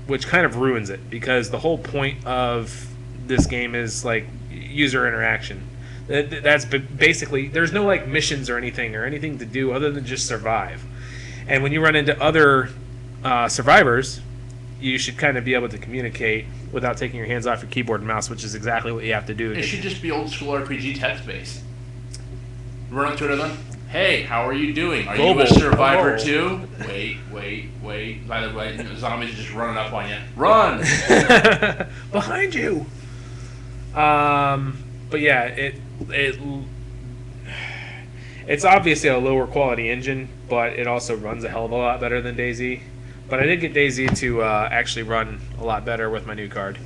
which kind of ruins it because the whole point of this game is like user interaction. That's basically, there's no like missions or anything to do other than just survive. And when you run into other survivors, you should kind of be able to communicate without taking your hands off your keyboard and mouse, which is exactly what you have to do. It should just be old school RPG text-based. Run up to another one. Hey, how are you doing? Are you a survivor too? Wait. By the way, zombies are just running up on you. Run! Behind you! But yeah, it's obviously a lower quality engine, but it also runs a hell of a lot better than DayZ. But I did get DayZ to actually run a lot better with my new card.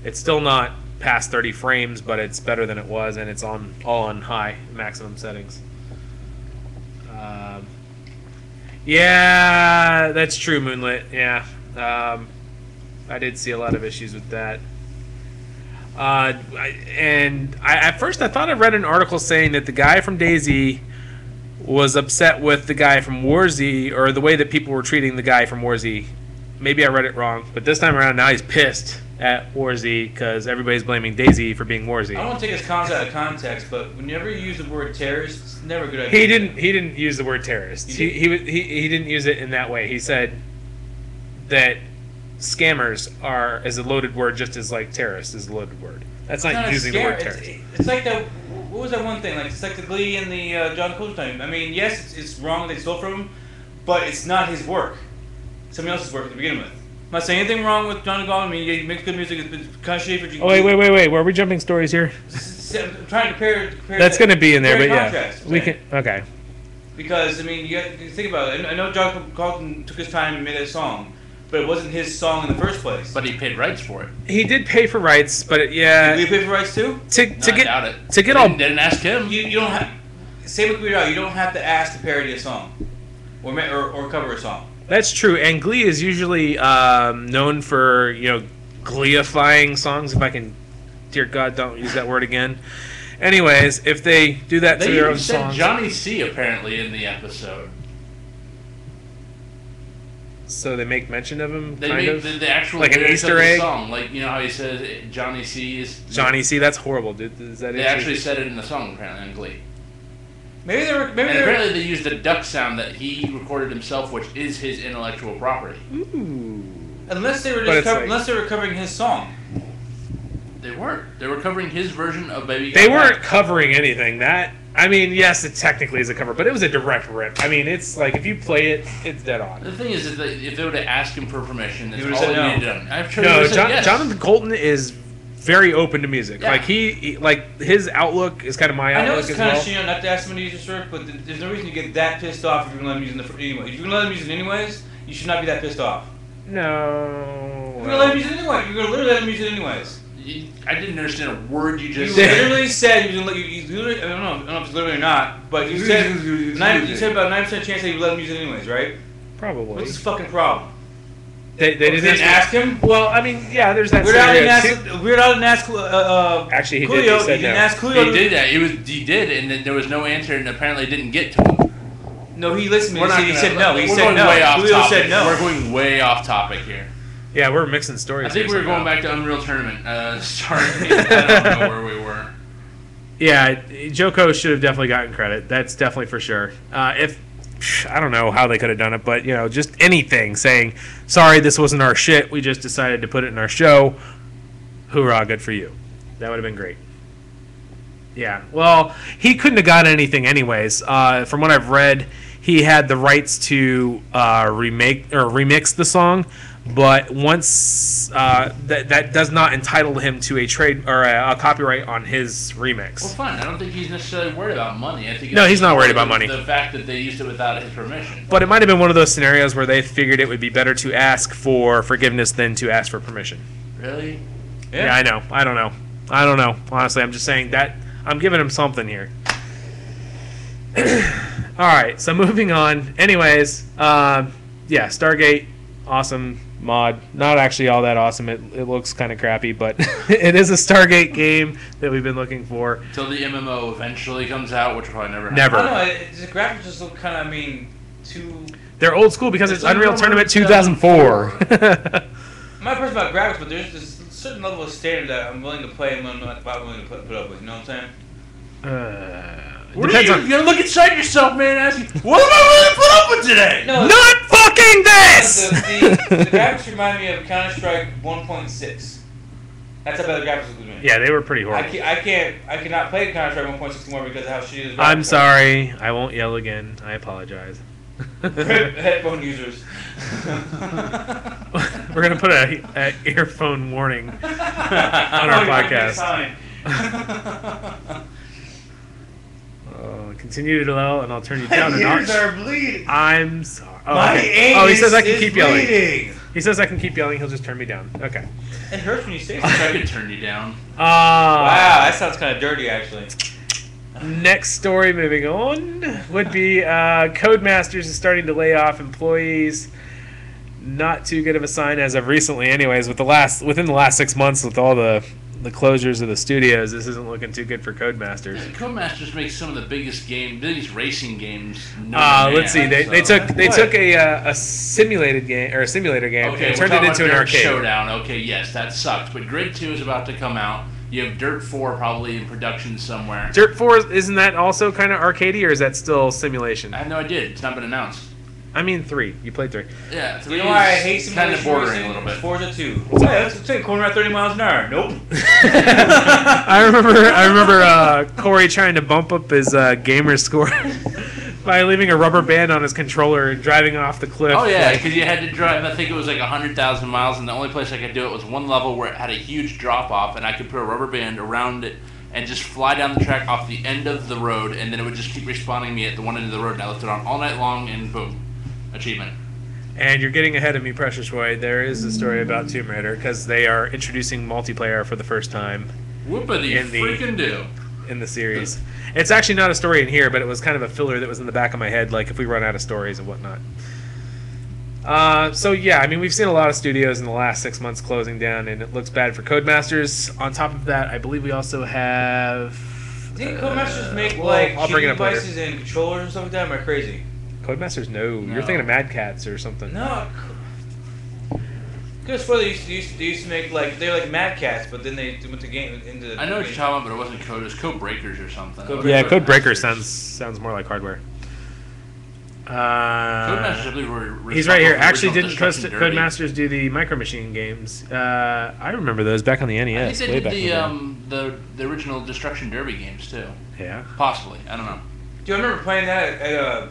It's still not past 30 frames, but it's better than it was, and it's all on high maximum settings. Yeah, that's true, Moonlit. Yeah, I did see a lot of issues with that. At first I thought I read an article saying that the guy from DayZ was upset with the guy from WarZ, or the way that people were treating the guy from WarZ. Maybe I read it wrong, but this time around now he's pissed at WarZ because everybody's blaming DayZ for being WarZ. I don't want to take his comments out of context, but whenever you use the word terrorist, it's never a good idea. He didn't use the word terrorist. He didn't use it in that way. He said that scammers is a loaded word, just as like terrorist is a loaded word. That's not using the word terrorist. It's like that. What was that one thing? Like it's like the Glee and the John Coach time. I mean, yes, it's wrong they stole from him, but it's not his work. Somebody else's work to begin with. I'm not saying anything wrong with John Goldman. I mean, he makes good music. It's kind of shitty for. Oh wait. Were we jumping stories here? I'm trying to compare. That's going to be in there, but yeah, we can. Okay. Because I mean, you think about it. I know John Carlton took his time and made that song, but it wasn't his song in the first place. But he paid rights for it. He did pay for rights, but yeah. Did he pay for rights too? I doubt it. Didn't ask him. You don't have. Same with Weird Al. You don't have to ask to parody a song, or cover a song. That's true, and Glee is usually known for gleeifying songs. If I can, dear God, don't use that word again. Anyways, if they do that to their own songs, Johnny C apparently in the episode. So they make mention of him. They make the actual like an Easter egg song, like how he says Johnny C is Johnny C. That's horrible, dude. Is that they actually said it in the song apparently in Glee. Apparently they used the duck sound that he recorded himself, which is his intellectual property. Ooh. Unless they were covering his song. They weren't. They were covering his version of Baby Got They weren't Back. Covering anything. I mean, yes, it technically is a cover, but it was a direct rip. I mean, it's like if you play it, it's dead on. The thing is that if they would have asked him for permission, that's He would all have said he no. needed done. I'm sure No, yes. Jonathan Colton is very open to music. Yeah. Like he like his outlook is kind of my I know outlook it's as kind well. of shitty not to ask somebody to use your shirt, but there's no reason to get that pissed off if you're going to let him use it anyway. If you're going to let him use it anyways, you should not be that pissed off. No. You're going to let him use it anyway. You're going to literally let him use it anyways. I didn't understand a word you just You said. literally said you literally, I don't know if it's literally or not, but you said you said about 9% chance that you let him use it anyways, right? Probably. What's his fucking problem? They didn't ask him. Well, I mean, yeah, there's that Weird Al didn't ask. Actually, he Coolio. did. He said He didn't no. ask Coolio. He did that. He did, and then there was no answer, and apparently it didn't get to him. No, he listened to me. He said no. He We're said going no. way off Coolio topic. said no. We're going way off topic here. Yeah, we're mixing stories. I think we were going back to Unreal Tournament. Sorry, I don't know where we were. Yeah, Joko should have definitely gotten credit. That's definitely for sure. If I don't know how they could have done it, but just anything saying, "Sorry, this wasn't our shit. We just decided to put it in our show." Hoorah, good for you. That would have been great. Yeah. Well, he couldn't have gotten anything anyways. From what I've read, he had the rights to remix the song, but once that does not entitle him to a trade or a copyright on his remix. Well, fine. I don't think he's necessarily worried about money. I think No, he's not worried about money. The fact that they used it without his permission. But it might have been one of those scenarios where they figured it would be better to ask for forgiveness than to ask for permission. Really? Yeah, I know. I don't know. Honestly, I'm just saying that I'm giving him something here. All right, so moving on. Anyways, yeah, Stargate, awesome mod. Not actually all that awesome. It looks kind of crappy, but it is a Stargate game that we've been looking for. Until the MMO eventually comes out, which will probably never happen. Never. I don't know. The graphics just look kind of, too... They're old school because it's Unreal Tournament 2004. I'm not a person about graphics, but there's this certain level of standard that I'm willing to play and I'm not willing to put up with. You know what I'm saying? You gotta look inside yourself, man, and ask you, what am I willing to put up with today? No, Not fucking this! the graphics remind me of Counter-Strike 1.6. That's how bad the graphics look to me. Yeah, they were pretty horrible. I cannot play Counter-Strike 1.6 anymore because of how shitty the graphics I'm sorry. I won't yell again. I apologize. Headphone users. We're gonna put a earphone warning on our podcast. Continue to yell, and I'll turn you down a notch. Ears are bleeding. I'm sorry. Oh, My okay. Oh, he says I can anus keep is yelling. bleeding. He says I can keep yelling. He'll just turn me down. Okay. It hurts when you say I something. could turn you down. Wow, that sounds kind of dirty, actually. Next story, moving on, would be Codemasters is starting to lay off employees. Not too good of a sign as of recently, anyways. Within the last 6 months, with all the closures of the studios, this isn't looking too good for Codemasters. Codemasters makes some of the biggest racing games. Let's see. They took a simulated game or a simulator game and turned it into an arcade. Showdown. Okay, yes, that sucks. But Grid 2 is about to come out. You have Dirt 4 probably in production somewhere. Dirt 4, isn't that also kind of arcadey, or is that still simulation? I have no idea. It's not been announced. I mean 3. You played 3. Yeah, 3 You know why I hate is simulation kind of bordering racing? a little bit. Forza 2. Yeah, let's take a corner at 30 miles an hour. Nope. I remember Corey trying to bump up his gamer score by leaving a rubber band on his controller and driving off the cliff. Oh yeah, because you had to drive. I think it was like 100,000 miles, and the only place I could do it was one level where it had a huge drop off, and I could put a rubber band around it and just fly down the track off the end of the road, and then it would just keep respawning me at the one end of the road, and I left it on all night long, and boom, achievement. And you're getting ahead of me, Precious Boy. There is a story about Tomb Raider because they are introducing multiplayer for the first time Whoopity freaking do. in the series. It's actually not a story in here, but it was kind of a filler that was in the back of my head, like if we run out of stories and whatnot. So yeah, I mean, we've seen a lot of studios in the last 6 months closing down, and it looks bad for Codemasters. On top of that, I believe we also have... Didn't Codemasters make I'll bring it up later. devices and controllers and stuff like that? Am I crazy? Codemasters? No. You're thinking of Mad Cats or something. No. Because before they used to make they're like Mad Cats, but then they went to game into. I know what you're talking about, but it wasn't Code. It was Code Breakers or something. Codebreaker sounds more like hardware. Codemasters, I believe, were he's right here. Actually, original didn't Destruction Derby. Codemasters do the Micro Machine games? I remember those back on the NES. I think way they back did the original Destruction Derby games too. Yeah. Possibly. I don't know. Do you remember playing that at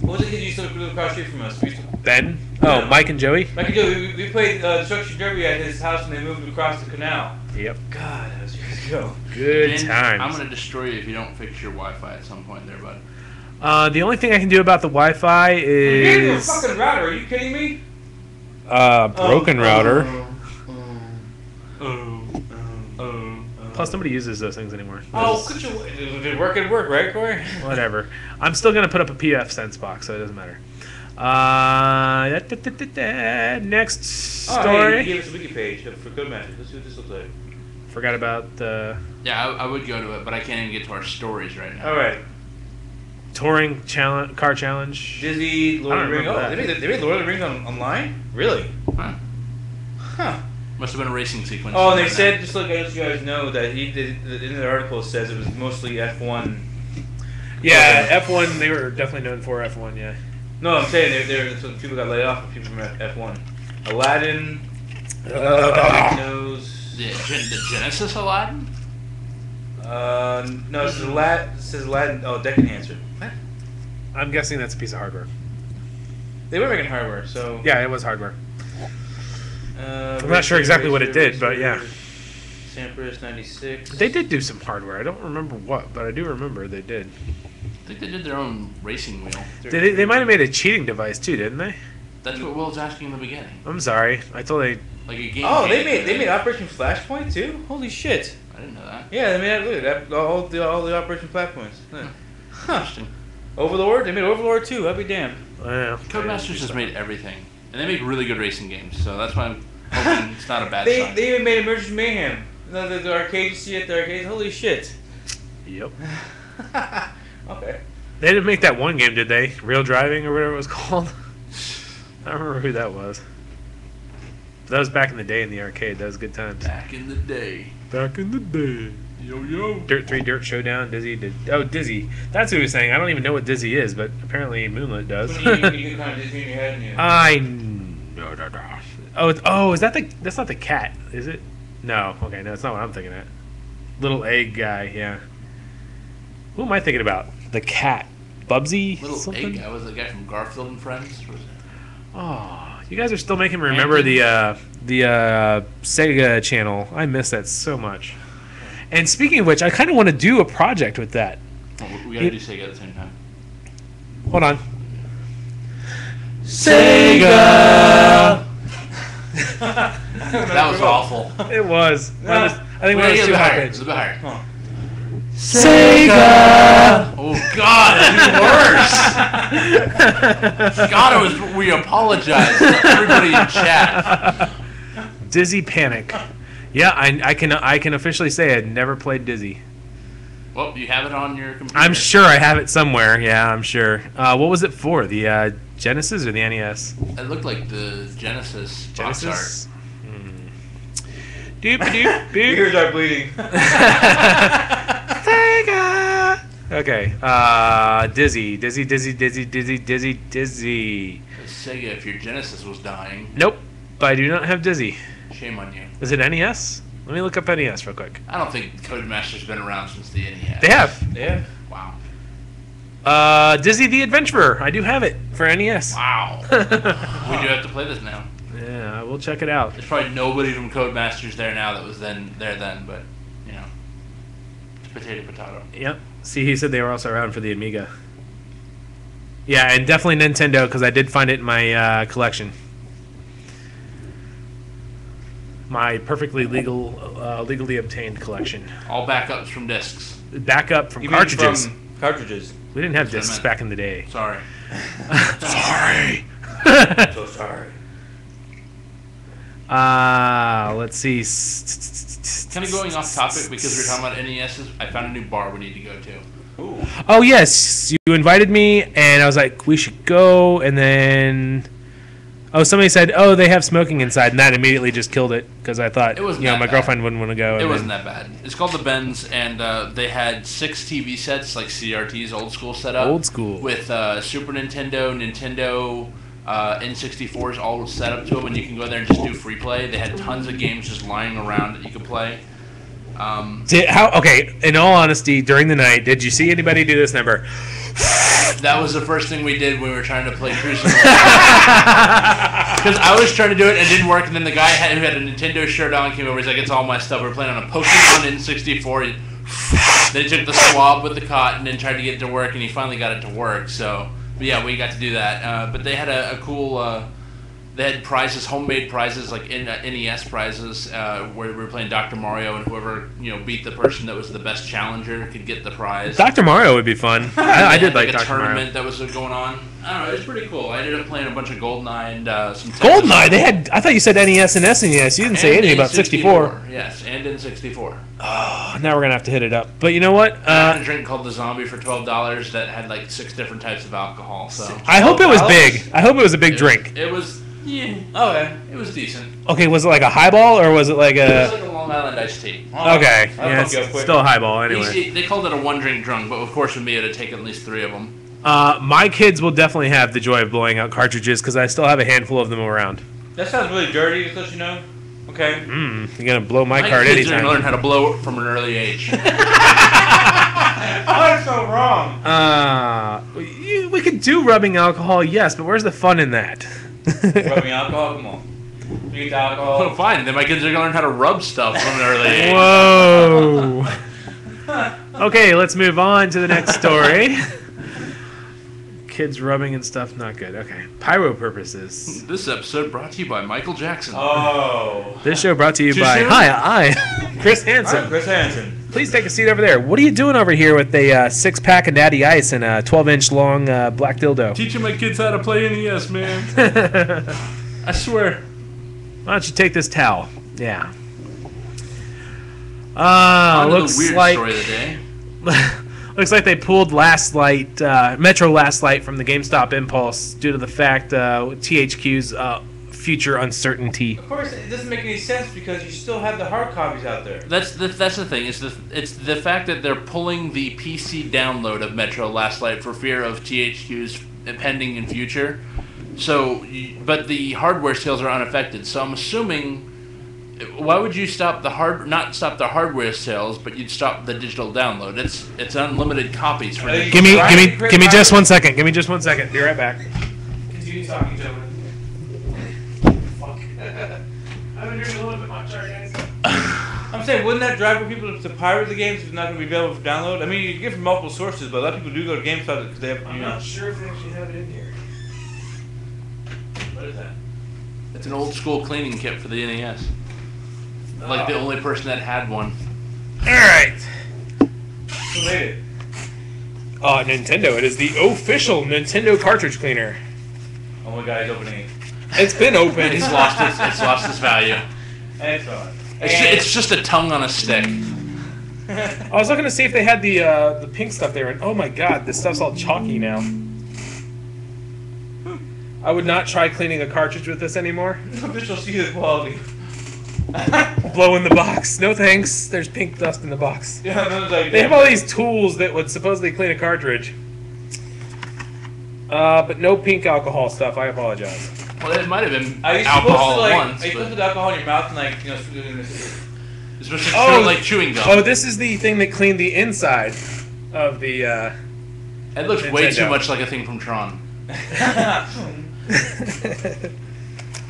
what was the kid you used to live across the street from us? Ben? Oh, Mike and Joey? Mike and Joey, we played Destruction Derby at his house when they moved across the canal. Yep. God, that was years ago. Good Ben, times. I'm gonna destroy you if you don't fix your Wi-Fi at some point there, bud. The only thing I can do about the Wi-Fi You gave me a is fucking router. Are you kidding me? broken router. Oh. Plus, nobody uses those things anymore. Oh, could you? If it work, it'd work, right, Corey? Whatever. I'm still gonna put up a PF Sense box, so it doesn't matter. Next Oh, story. hey, you gave us a wiki page for Codemasters. Let's see what this looks like. Forgot about the Yeah, I would go to it, but I can't even get to our stories right now. All right. touring challenge, car challenge. Disney, Lord I of the don't Rings. Oh, remember they made Lord of the Rings online? Really? Huh. Huh. Must have been a racing sequence. Oh, and they somewhere said, just look, I just you guys know that he did. In the article, it says it was mostly F1. Yeah, F1. They were definitely known for F1. Yeah. No, I'm saying so people got laid off. People from F1. Aladdin. Knows. The Genesis Aladdin? No, it says Aladdin. It says Aladdin. Oh, Deck Enhancer. What? I'm guessing that's a piece of hardware. They were making hardware, so. Yeah, it was hardware. I'm not sure exactly what it did, but yeah. Sampras 96. They did do some hardware. I don't remember what, but I do remember they did. I think they did their own racing wheel. They might have made a cheating device too, didn't they? That's what Will was asking in the beginning. I'm sorry. I thought they. Like a game. Oh, they made Operation Flashpoint too. Holy shit! I didn't know that. Yeah, they made look at that all the Operation Flashpoints. Huh. Interesting. Overlord. They made Overlord too. I'll be damned. Well, Codemasters has made everything, and they make really good racing games. So that's why I'm hoping it's not a bad They sign. even made Emergency Mayhem. The arcade you see at the arcades. Holy shit. Yep. Okay. They didn't make that one game, did they? Real Driving or whatever it was called. I don't remember who that was. That was back in the day in the arcade. That was good times. Back in the day. Back in the day. Yo. Dirt 3 Dirt Showdown. Dizzy. That's who he was saying. I don't even know what Dizzy is, but apparently Moonlit does. When you kind of Disney in your head. And you Is that the? That's not the cat, is it? No. Okay, no, it's not what I'm thinking of. Little egg guy. Yeah. Who am I thinking about? The cat. Bubsy. Little something? egg guy was the guy from Garfield and Friends. Was it? Oh, you guys are still making me remember the Sega channel. I miss that so much. And speaking of which, I kind of want to do a project with that. Oh, we gotta do Sega at the same time. Hold on. Sega. That was awful. It was. I think we were too high It was pitched. a bit higher. Huh. Sega. Oh God, that's worse. God, we apologize to everybody in chat. Dizzy Panic. Yeah, I can officially say I never played Dizzy. Well, you have it on your computer. I'm sure I have it somewhere. Yeah, I'm sure. What was it for? The Genesis or the NES? It looked like the Genesis box Genesis. Doop doop Your doop. ears are bleeding. Sega. Okay. Dizzy. art. Sega, if your Genesis was dying, Nope. But I do not have Dizzy. shame on you. Is it NES? Let me look up NES real quick. I don't think Codemaster's been around since the NES. They have. Yeah. Wow. Dizzy the Adventurer. I do have it for NES. Wow. We do have to play this now. Yeah, we'll check it out. There's probably nobody from Codemasters there now that was there then, but you know, it's potato. Yep. See, he said they were also around for the Amiga. Yeah, and definitely Nintendo because I did find it in my collection. My perfectly legally obtained collection. All backups from discs. Backup from Even cartridges. From cartridges. We didn't have That's what I discs meant. back in the day. Sorry. Sorry. So sorry. Let's see. Kind of going off topic because we were talking about NESs. I found a new bar we need to go to. Ooh. Oh yes, you invited me, and I was like, we should go, and then, somebody said, they have smoking inside, and that immediately just killed it because I thought, It wasn't my that bad. girlfriend wouldn't want to go. It and wasn't then- that bad. It's called the Benz, and they had 6 TV sets, like CRT's old school setup. Old school. With Super Nintendo, N64s all set up to them, and you can go there and just do free play. They had tons of games just lying around that you could play. In all honesty, during the night, did you see anybody do this number? That was the first thing we did when we were trying to play Crucible. Because I was trying to do it and it didn't work, and then the guy who had a Nintendo shirt on came over. He's like, "It's all my stuff." We're playing on a Pokemon N64. Then he took the swab with the cotton and tried to get it to work, and he finally got it to work. So, but yeah, we got to do that. But they had a cool. They had prizes, homemade prizes, like NES prizes, where we were playing Dr. Mario, and whoever beat the person that was the best challenger could get the prize. Dr. Mario would be fun. I did like a Dr. Mario. tournament that was going on. I don't know. It was pretty cool. I ended up playing a bunch of GoldenEye and some. GoldenEye. They had. I thought you said NES and SNES. You didn't say anything about 64. Yes, and in 64. Oh, now we're gonna have to hit it up. But you know what? I had a drink called the Zombie for $12 that had like 6 different types of alcohol. So I hope it was $12? big. I hope it was a big drink. It was. Yeah. Okay. It was decent. Okay, was it like a highball or was it like It was a? like a Long Island iced tea. Okay, I'll yeah, fuck it's you up quick. still a highball anyway. They called it a one-drink drunk, but of course with me it'd take at least 3 of them. My kids will definitely have the joy of blowing out cartridges because I still have a handful of them around. That sounds really dirty, just to let you know. Okay. You're gonna blow my card kids are anytime. gonna learn how to blow it from an early age. I'm so wrong. We could do rubbing alcohol, yes, but where's the fun in that? Rubbing alcohol, come on. You get the Well, alcohol. fine. Then my kids are gonna learn how to rub stuff from an early age. Whoa. Okay, let's move on to the next story. Kids rubbing and stuff, not good. Okay. Pyro purposes. This episode brought to you by Michael Jackson. Oh. This show brought to you Too by soon? I, Chris I'm Hansen. Chris Hansen. Please take a seat over there. What are you doing over here with a 6-pack of Natty Ice and a 12-inch long black dildo? Teaching my kids how to play NES, man. I swear. Why don't you take this towel? Yeah. On to Looks the weird like story of the day. looks like they pulled Metro Last Light from the GameStop Impulse due to the fact THQ's future uncertainty. Of course, it doesn't make any sense because you still have the hard copies out there. That's the thing. It's the fact that they're pulling the PC download of Metro Last Light for fear of THQ's pending in future. So, but the hardware sales are unaffected. So I'm assuming, why would you stop not stop the hardware sales, but you'd stop the digital download? It's unlimited copies for. Give me just 1 second. Give me just 1 second. Be right back. Continue talking, gentlemen. Fuck. I've been drinking a little bit much, sorry guys. I'm saying, wouldn't that drive people to pirate the games if it's not going to be available for download? I mean, you can get it from multiple sources, but a lot of people do go to GameStop because they have. I'm not sure if they actually have it in here. What is that? It's an old school cleaning kit for the NES. Like the only person that had one. Alright. Who made it? Nintendo. It is the official Nintendo cartridge cleaner. Oh my god, he's opening it. It's been open. It's lost its value. And it's on. It's just a tongue on a stick. I was looking to see if they had the pink stuff there, and oh my god, this stuff's all chalky now. I would not try cleaning a cartridge with this anymore. Official see the quality. Blow in the box. No thanks. There's pink dust in the box. Yeah, like, they have all these tools that would supposedly clean a cartridge. But no pink alcohol stuff. I apologize. Well, it might have been Are you alcohol supposed to, like, once. Are you supposed to put alcohol in your mouth and, like, you know, Especially smell like chewing gum. Oh, this is the thing that cleaned the inside of the. It looks way Nintendo. too much like a thing from Tron.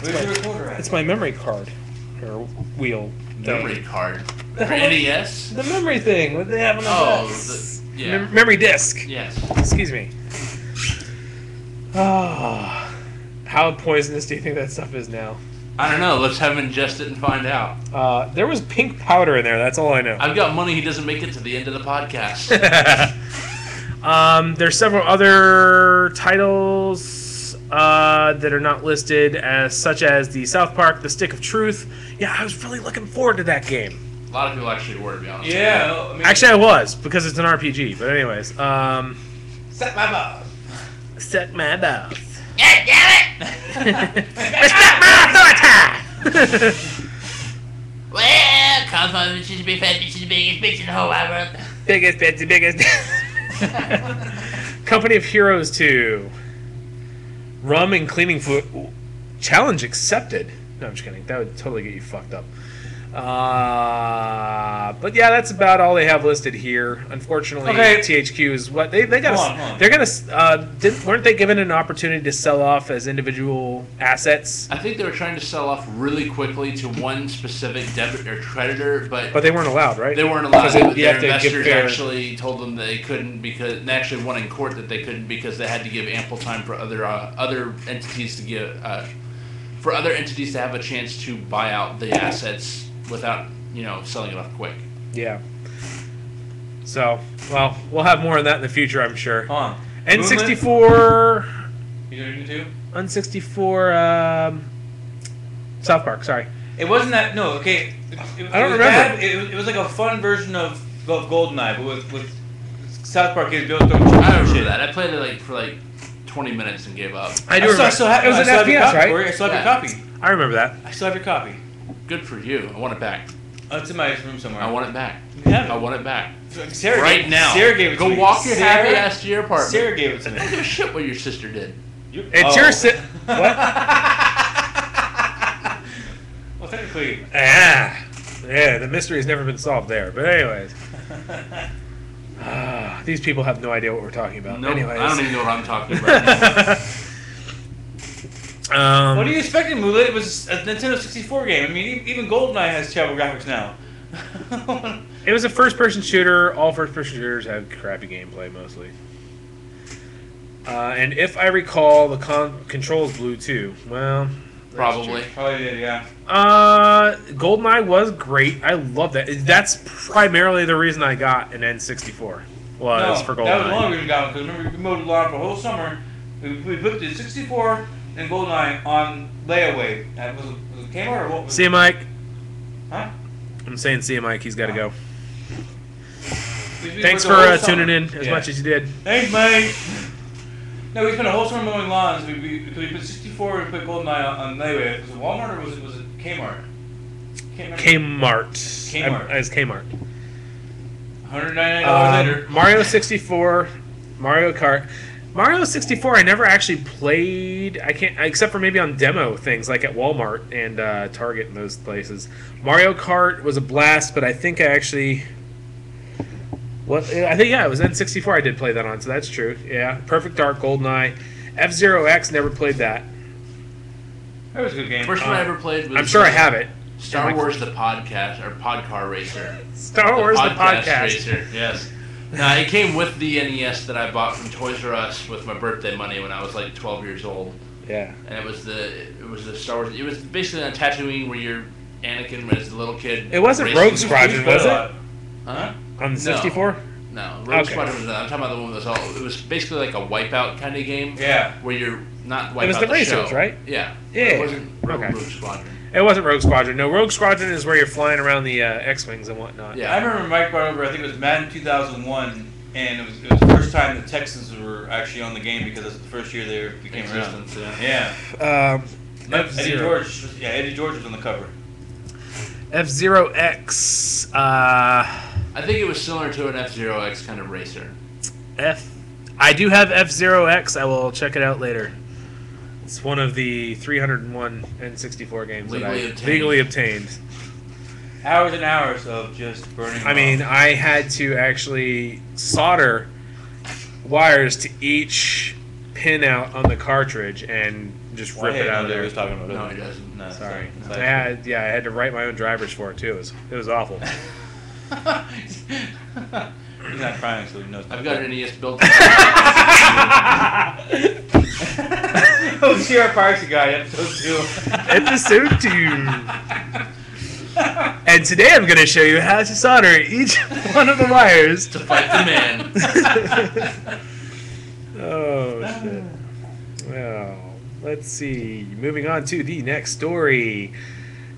Where's your recorder at? It's my memory card or wheel. Memory card. The For hell- NES? The memory thing. What they have on the Oh, box. yeah. Memory disc. Yes. Excuse me. Ah, how poisonous do you think that stuff is now? I don't know. Let's have him ingest it and find out. There was pink powder in there. That's all I know. I've got money he doesn't make it to the end of the podcast. There's several other titles that are not listed, such as the South Park: The Stick of Truth. Yeah, I was really looking forward to that game. A lot of people actually were, to be honest. Yeah. I mean, Actually, I was, because it's an RPG. But anyways, set my mouth. set my mouth. God damn it! Respect my authority! Well, come on, bitch is big fat bitch is the biggest bitch in the whole wide world. Biggest, Betsy, biggest. Company of Heroes 2. Rum and cleaning fluid. Ooh. Challenge accepted. No, I'm just kidding. That would totally get you fucked up. But yeah, that's about all they have listed here. Unfortunately, Okay. THQ is what they got. Hold on. They're gonna. Weren't they given an opportunity to sell off as individual assets? I think they were trying to sell off really quickly to one specific debit or creditor, but But they weren't allowed, right? they weren't allowed. Because you Their have to give investors fair- actually told them they couldn't because they actually won in court that they couldn't because they had to give ample time for other entities to give for other entities to have a chance to buy out the assets without selling it off quick. Yeah. So, well, we'll have more on that in the future, I'm sure. Hold on. N64. You doing it too? N64. South Park. Sorry. It wasn't that. No. Okay. I don't remember. Bad. It was like a fun version of GoldenEye, but with South Park kids built their own I remember shit. that. I played it for 20 minutes and gave up. I do remember. I still have, it was I an still have your FPS, copy, right? Corey. I still have Yeah. your copy. I remember that. I still have your copy. Good for you. I want it back. Oh, it's in my room somewhere. I want it back. You have it. I want it back. Sarah Right gave, now. Sarah gave it to Go me. walk your Sarah- happy ass to your apartment. Sarah gave it to me. I don't give a shit what your sister did. It's your what? Well, technically. Yeah, the mystery has never been solved there. But anyways. These people have no idea what we're talking about. Nope, Anyways. I don't even know what I'm talking about. What are you expecting, Moolah? It was a Nintendo 64 game. I mean, even GoldenEye has terrible graphics now. It was a first-person shooter. All first-person shooters have crappy gameplay, mostly. And if I recall, the controls blue, too. Well... that's Probably. true. Probably did, yeah. GoldenEye was great. I love that. That's primarily the reason I got an N64. Was for GoldenEye. That was the only reason we got one, because remember, we mowed the lawn for a whole summer. We put the 64 and GoldenEye on layaway. Was it Kmart or what was See you, Mike. Huh? I'm saying see you, Mike. He's got to go. We Thanks worked the whole for tuning summer. in as Yeah. much as you did. Thanks, mate. No, we spent a whole summer mowing lawns because we put 64 64 we put GoldenEye on Layaway. Was it Walmart or was it Kmart? Kmart. Kmart. It's Kmart. $199 later. Mario 64, Mario Kart. Mario 64 I never actually played. I can't, except for maybe on demo things like at Walmart and Target and those places. Mario Kart was a blast, but I think I actually... it was N64 I did play that on, so that's true. Yeah, Perfect Dark, GoldenEye. F-Zero X, never played that. That was a good game. First one I ever played was... I'm sure I have it. Star Wars the Podcast, or Podcar Racer. Star Wars the Podcast. Racer, yes. It came with the NES that I bought from Toys R Us with my birthday money when I was like 12 years old. Yeah. And it was the Star Wars... It was basically on Tatooine where you're Anakin as a little kid. It wasn't Rogue Squadron, was it? Huh? On the 64? No, Rogue Squadron was not. I'm talking about the one that was all... It was basically like a Wipeout kind of game. Yeah. Where you're not Wipeout It was the racers, show. right? Yeah. Yeah. It wasn't Rogue Squadron. It wasn't Rogue Squadron. No, Rogue Squadron is where you're flying around the X-Wings and whatnot. Yeah. I remember Mike brought over, I think it was Madden 2001, and it was the first time the Texans were actually on the game because it was the first year they became around. Yeah. Eddie George was on the cover. F-Zero X. I think it was similar to an F-Zero X kind of racer. I do have F-Zero X. I will check it out later. It's one of the 301 N64 games that I legally obtained. Hours and hours of just burning. I mean, I had to actually solder wires to each pin out on the cartridge and just rip it out of there. Talking about No, he doesn't. No, sorry. I had to write my own drivers for it too. It was awful. He's not crying, so he knows. I've got an NES built. Oh, CR Piracy Guy, episode 2. Episode 2. And today I'm going to show you how to solder each one of the wires to fight the man. Oh, shit. Well, let's see. Moving on to the next story.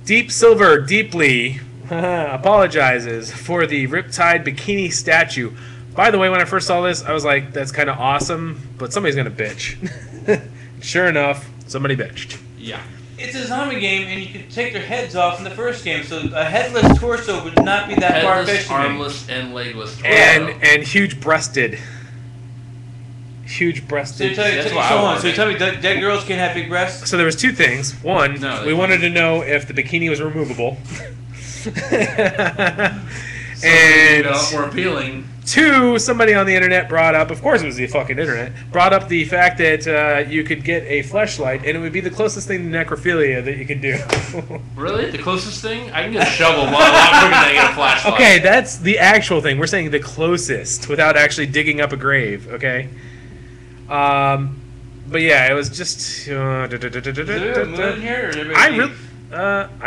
Deep Silver Deeply apologizes for the Riptide bikini statue. By the way, when I first saw this, I was like, that's kind of awesome, but somebody's going to bitch. Sure enough, somebody bitched. Yeah. It's a zombie game, and you could take their heads off in the first game, so a headless torso would not be that far-fetched to me. Armless, and legless torso. And huge-breasted. Huge-breasted. So you tell me dead girls can't have big breasts? So there was two things. One, we wanted to know if the bikini was removable. And more appealing. Two, somebody on the internet brought up, of course it was the fucking internet, brought up the fact that you could get a fleshlight and it would be the closest thing to necrophilia that you could do. Really? The closest thing? I can get a shovel a lot quicker than I get a flashlight. Okay, that's the actual thing. We're saying the closest without actually digging up a grave, okay? But yeah, it was just... I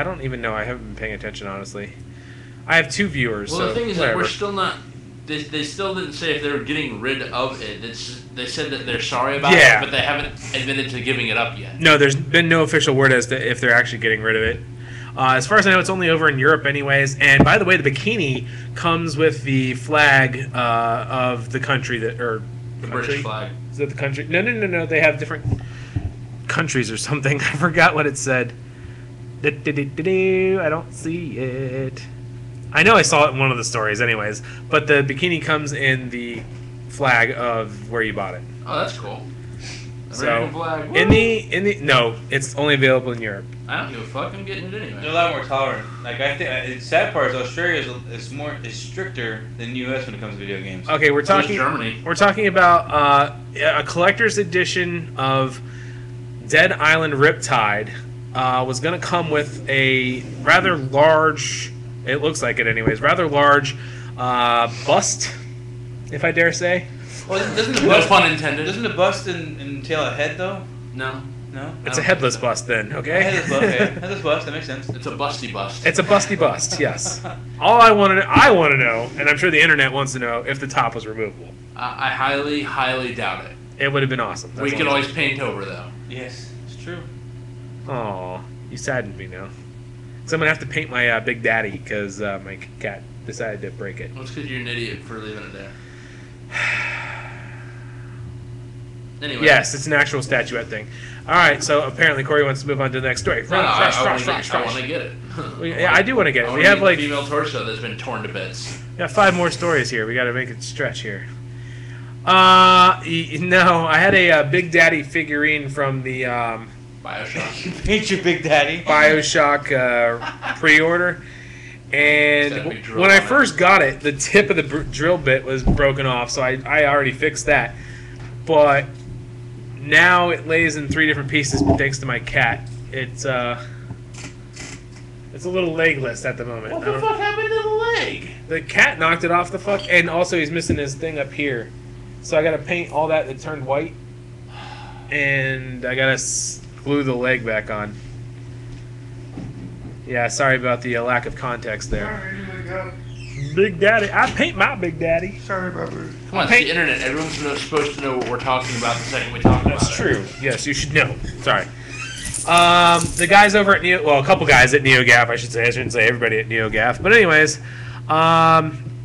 don't even know. I haven't been paying attention, honestly. I have two viewers. Well, so the thing is whatever. that we're still not... They still didn't say if they were getting rid of it. They said that they're sorry about it, but they haven't admitted to giving it up yet. No, there's been no official word as to if they're actually getting rid of it. As far as I know, it's only over in Europe anyways. And by the way, the bikini comes with the flag of the country that... or the British flag. Is that the country? No. They have different countries or something. I forgot what it said. I don't see it. I know I saw it in one of the stories anyways, but the bikini comes in the flag of where you bought it. Oh, that's cool. American flag. In the no, it's only available in Europe. I don't give a fuck. I'm getting it anyway. They're a lot more tolerant. Like I think the sad part is Australia is stricter than U.S. when it comes to video games. Okay, we're talking Germany. We're talking about a collector's edition of Dead Island Riptide. Was going to come with a rather large. It looks like it anyways. Rather large bust, if I dare say. Well, doesn't the No bust, pun intended. Doesn't the bust entail a head though? No. It's a headless bust then, okay? Headless bust. Okay. Headless bust. That makes sense. It's a busty bust. It's a busty bust. Yes. All I want to know, and I'm sure the internet wants to know, if the top was removable. I highly, highly doubt it. It would have been awesome. We could always paint over though. Yes, it's true. Aw, you saddened me now. So I'm gonna have to paint my Big Daddy because my cat decided to break it. Well, it's because you're an idiot for leaving it there. Anyway. Yes, it's an actual statuette thing. All right, so apparently Corey wants to move on to the next story. No, I Fresh. want to get it. Yeah, I do want to get it. I We have like female torso that's been torn to bits. we got 5 more stories here. We got to make it stretch here. No, I had a Big Daddy figurine from the Bioshock. Ain't your Big Daddy? Bioshock pre-order, and when I first got it, the tip of the drill bit was broken off, so I already fixed that. But now it lays in 3 different pieces thanks to my cat. It's a little legless at the moment. What the fuck happened to the leg? The cat knocked it off the fuck, and also he's missing his thing up here. So I gotta paint all that turned white, and I gotta glue the leg back on. Yeah, sorry about the lack of context there. Big Daddy, I paint my Big Daddy. Sorry, Robert. Come on, it's the internet. Everyone's supposed to know what we're talking about the second we talk about it. That's true. Yes, you should know. Sorry. The guys over at a couple guys at NeoGAF, I should say. I shouldn't say everybody at NeoGAF. But anyways,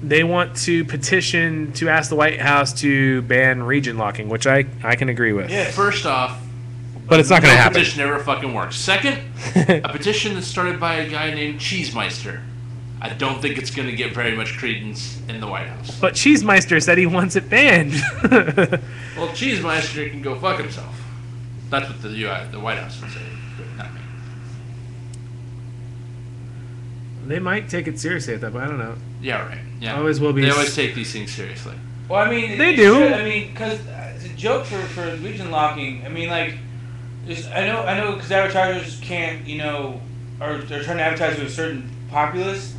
they want to petition to ask the White House to ban region locking, which I can agree with. Yeah. First off, but it's not going to happen. Petition never fucking works. Second, a petition that's started by a guy named Cheesemeister. I don't think it's going to get very much credence in the White House. But Cheesemeister said he wants it banned. Well, Cheesemeister can go fuck himself. That's what the White House would say, not me. They might take it seriously at that point. I don't know. Yeah, right. Yeah. Always will be. They always take these things seriously. Well, I mean, they do. I mean, because it's a joke for region locking. I mean, like, I know, because advertisers can't, or they're trying to advertise to a certain populace.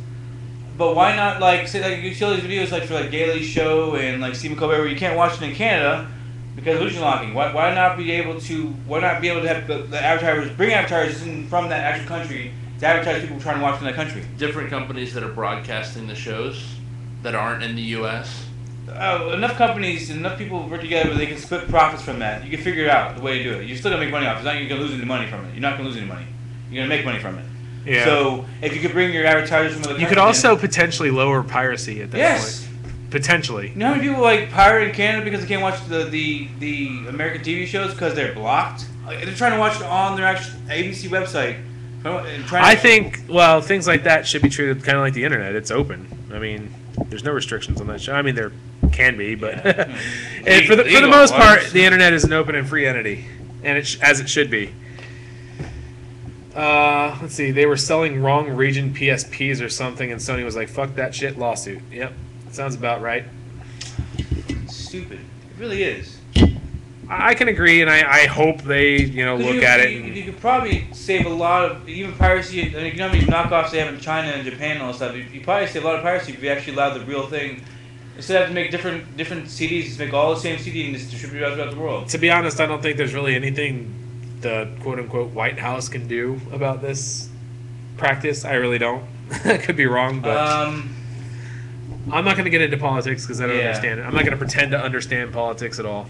But why not, like, say, like, you see all these videos, like, for, like, Daily Show and, like, Stephen Colbert, where you can't watch it in Canada because of region locking. Why not be able to have the advertisers, bring advertisers in from that actual country to advertise people trying to watch in that country? Different companies that are broadcasting the shows that aren't in the U.S. Enough companies and enough people work together where they can split profits from that. You can figure it out the way to do it. You're still going to make money off it. It's not you're going to lose any money from it. You're not going to lose any money. You're going to make money from it. Yeah. So if you could bring your advertisers from other countries, you could also potentially lower piracy at that yes. point. Potentially. You know how many people like pirate in Canada because they can't watch the American TV shows because they're blocked? Like, they're trying to watch it on their actual ABC website. I think, well, things like that should be treated kind of like the internet. It's open. I mean, there's no restrictions on that show. I mean, there can be, but and for the most part, the internet is an open and free entity, and as it should be. Let's see. They were selling wrong region PSPs or something, and Sony was like, "Fuck that shit!" Lawsuit. Yep, sounds about right. It's stupid. It really is. I can agree, and I hope they look at it. You could probably save a lot of even piracy. I mean, you know how many knockoffs they have in China and Japan and all that stuff. You probably save a lot of piracy if you actually allowed the real thing. Instead of having to make different CDs, just make all the same CD and just distribute it throughout the world. To be honest, I don't think there's really anything the quote-unquote White House can do about this practice. I really don't. I could be wrong, but I'm not going to get into politics because I don't understand it. I'm not going to pretend to understand politics at all.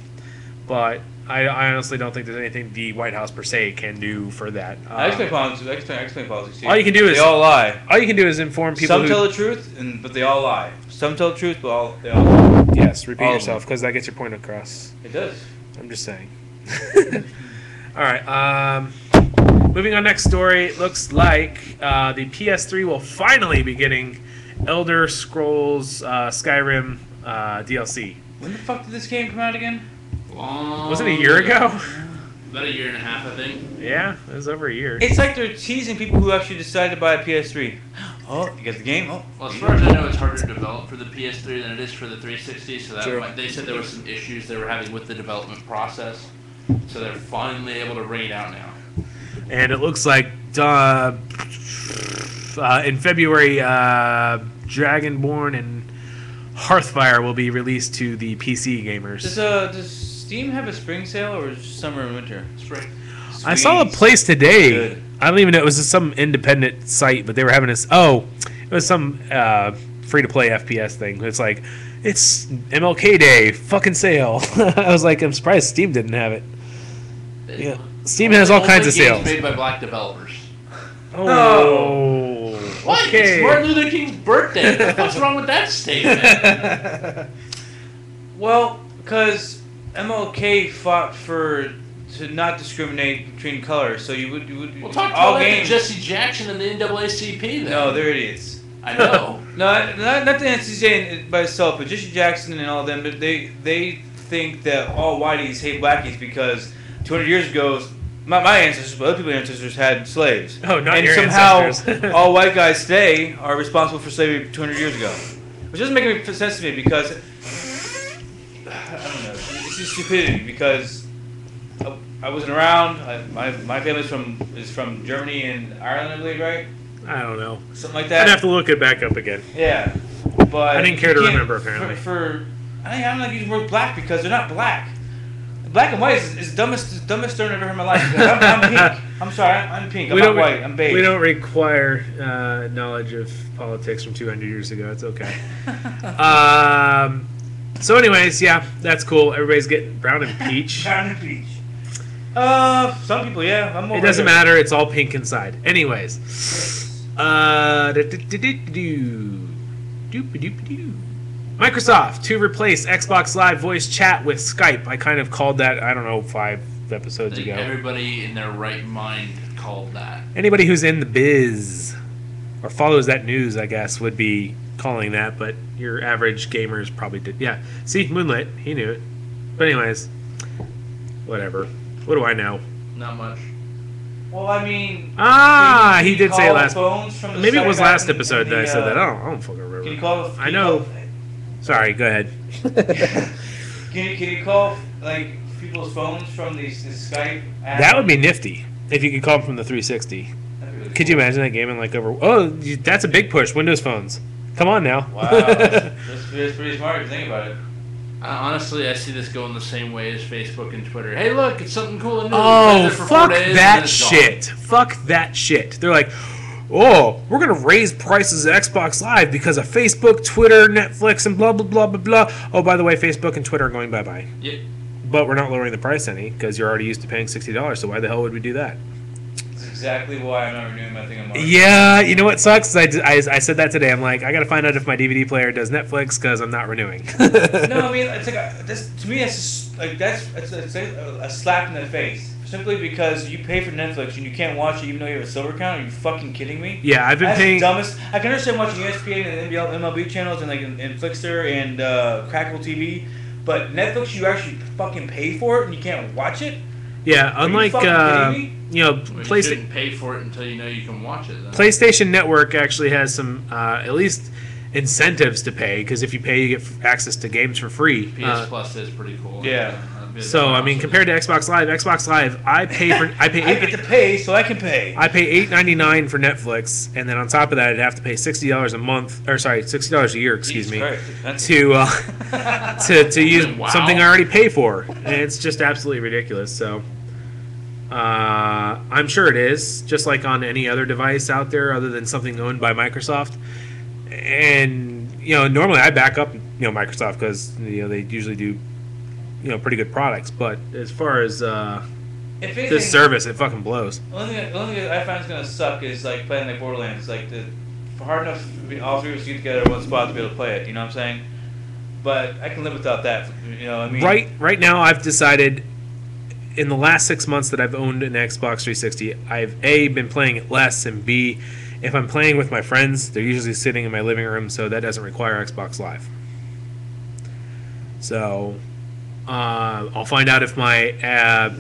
But I honestly don't think there's anything the White House per se can do for that. I explain politics. I explain politics too. All you can do is they all lie. All you can do is inform people. Some tell the truth, but they all lie. Some tell the truth, but they all lie. Yes, repeat yourself because that gets your point across. It does. I'm just saying. All right. Moving on. Next story. It looks like the PS3 will finally be getting Elder Scrolls Skyrim DLC. When the fuck did this game come out again? Was it a year ago? About a year and a half, I think. Yeah, it was over a year. It's like they're teasing people who actually decided to buy a PS3. Oh, you got the game? Oh. Well, as far as I know, it's harder to develop for the PS3 than it is for the 360. So they said there were some issues they were having with the development process. So they're finally able to bring it out now. And it looks like in February, Dragonborn and Hearthfire will be released to the PC gamers. Does Steam have a spring sale or is it summer and winter? Spring. I saw a place today. Good. I don't even know. It was some independent site, but they were having this. Oh, it was some free-to-play FPS thing. It's like, it's MLK Day, fucking sale. I was like, I'm surprised Steam didn't have it. Yeah, Steam has all kinds of sales. Made by black developers. Oh. What? Okay. It's Martin Luther King's birthday. What's wrong with that statement? Well, because MLK fought to not discriminate between colors, so you would We'll talk all about games. Jesse Jackson and the NAACP then. No, they're idiots. I know. No, not the NCAA by itself, but Jesse Jackson and all them. But they think that all whiteys hate blackies because 200 years ago, my ancestors, but other people's ancestors had slaves. Oh, not and your somehow ancestors. all white guys today are responsible for slavery 200 years ago, which doesn't make any sense to me because I don't know. It's just stupidity because I wasn't around. My family is from Germany and Ireland, I believe, right? I don't know. Something like I'd that. have to look it back up again. Yeah, but I didn't care to you can't- remember, apparently. I don't like using the word black because they're not black. Black and white is the dumbest term I've ever heard in my life. I'm pink. I'm sorry, I'm pink. I'm not white. I'm beige. We don't require knowledge of politics from 200 years ago. It's okay. So, anyways, yeah, that's cool. Everybody's getting brown and peach. Brown and peach. Some people, yeah. I'm more It doesn't regular. matter. It's all pink inside. Anyways. Microsoft to replace Xbox Live voice chat with Skype. I kind of called that, I don't know, 5 I episodes think ago. everybody in their right mind called that. Anybody who's in the biz or follows that news, I guess, would be calling that, but your average gamers probably did. Yeah. See, Moonlit, he knew it. But anyways, whatever. What do I know? Not much. Well, I mean. Ah, he did say it call last. phones from the Maybe it was Skype last app and episode that I the, said that. I don't fucking remember. Can you call? I know. Sorry, go ahead. Can you call like people's phones from these Skype app? That would be nifty if you could call them from the 360. That'd be really Could you imagine that gaming like over? Oh, that's a big push. Windows phones. Come on now. Wow, that's pretty smart if you think about it. Honestly, I see this going the same way as Facebook and Twitter. Hey, look, it's something cool and new. Oh, It's been there for 4 fuck days, and then that it's gone. shit. Fuck that shit. They're like, oh, we're going to raise prices of Xbox Live because of Facebook, Twitter, Netflix, and blah, blah, blah, blah, blah. Oh, by the way, Facebook and Twitter are going bye-bye. Yep. But we're not lowering the price any because you're already used to paying $60, so why the hell would we do that? That's exactly why I'm not renewing my thing on March. Yeah, you know what sucks? I said that today. I'm like, I got to find out if my DVD player does Netflix because I'm not renewing. No, I mean it's like to me that's just, like that's a slap in the face. Simply because you pay for Netflix and you can't watch it even though you have a silver account. Are you fucking kidding me? Yeah, I've been That's paying. the dumbest. I can understand watching ESPN and MLB channels and like in Flixster and Crackle TV, but Netflix you actually fucking pay for it and you can't watch it. Yeah, Are you unlike fucking kidding me? you know, Well, you shouldn't pay for it until you know you can watch it. Then. PlayStation Network actually has some at least incentives to pay because if you pay, you get access to games for free. PS Plus is pretty cool. Yeah. So I mean, compared to Xbox Live, I pay I get to pay so I can pay. I pay $8.99 for Netflix, and then on top of that, I'd have to pay $60 a month, or sorry, $60 a year, excuse me, to use Wow. something I already pay for, and it's just absolutely ridiculous. So I'm sure it is, just like on any other device out there, other than something owned by Microsoft. And you know, normally I back up Microsoft because they usually do pretty good products, but as far as If anything, this service, it fucking blows. The only thing I find is gonna suck is like playing like Borderlands. Like for hard enough, all three of us get together in one spot to be able to play it. You know what I'm saying? But I can live without that. I mean. Right now, I've decided in the last 6 months that I've owned an Xbox 360, I've A, been playing it less, and B, if I'm playing with my friends, they're usually sitting in my living room, so that doesn't require Xbox Live. So I'll find out if my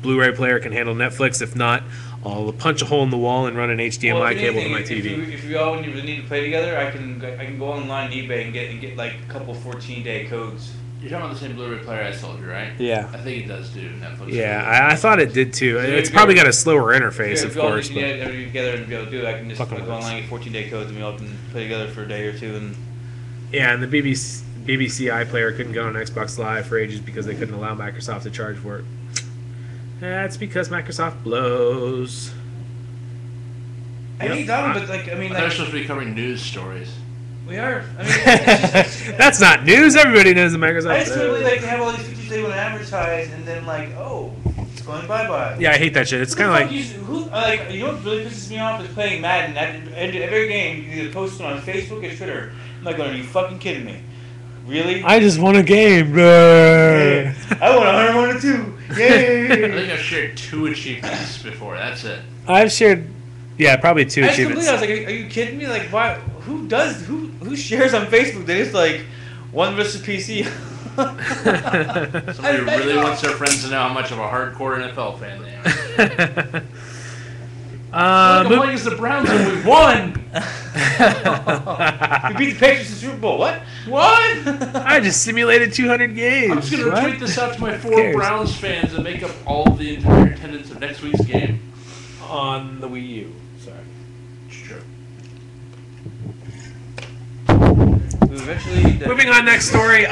Blu-ray player can handle Netflix. If not, I'll punch a hole in the wall and run an HDMI Well, if cable to anything, my TV. If we all need to play together, I can go online on eBay and get like a couple 14-day codes. You're talking about the same Blu-ray player I sold you, right? Yeah. I think it does do Netflix. Yeah, I thought it did too. So It's if probably you're- got a slower interface, If of we all course. need But to get together and be able to do it, I can just Fucking go works. online and get 14-day codes and we all can play together for a day or two. And yeah, and the BBC iPlayer couldn't go on Xbox Live for ages because they couldn't allow Microsoft to charge for it. That's because Microsoft blows. I hate that one, but like They're supposed to be covering news stories. we are. I mean, it's just, That's not news. Everybody knows that Microsoft. I just really like to have all these features they want to advertise and then like, oh, it's going bye-bye. Yeah, I hate that shit. It's kind of like You know what really pisses me off is playing Madden. Every game, you either post it on Facebook or Twitter. I'm like, are you fucking kidding me? Really? I just won a game. I won 102. I Yay! think I've shared 2 achievements before. That's it. I've shared, probably 2 I was achievements. I was like, are you kidding me? Like, why? Who shares on Facebook that it's like one versus PC? Somebody who really wants their friends to know how much of a hardcore NFL fan they are. Look, I'm playing as the Browns and we won. We beat the Patriots in the Super Bowl. What? I just simulated 200 games. I'm just going to What? tweet this out to my Who 4 cares? Browns fans and make up all the entire attendance of next week's game. On the Wii U. Sorry. It's true. Eventually, Moving on, next story.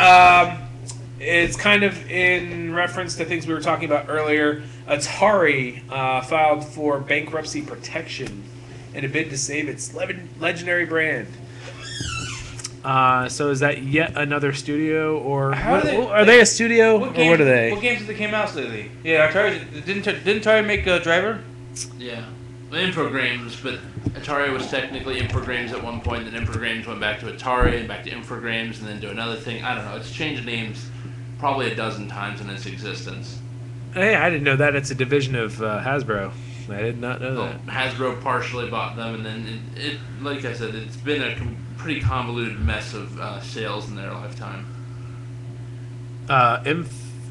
It's kind of in reference to things we were talking about earlier. Atari filed for bankruptcy protection in a bid to save its legendary brand. So is that yet another studio, or are they a studio, or what are they? What games have they came out lately? Yeah, Atari didn't Atari make a Driver? Yeah. Infogrames, but Atari was technically Infogrames at one point, then Infogrames went back to Atari, and back to Infogrames, and then to another thing. I don't know. It's changed names probably a dozen times in its existence. Hey, I didn't know that. It's a division of Hasbro. I did not know that. Hasbro partially bought them, and then it like I said, it's been a pretty convoluted mess of sales in their lifetime.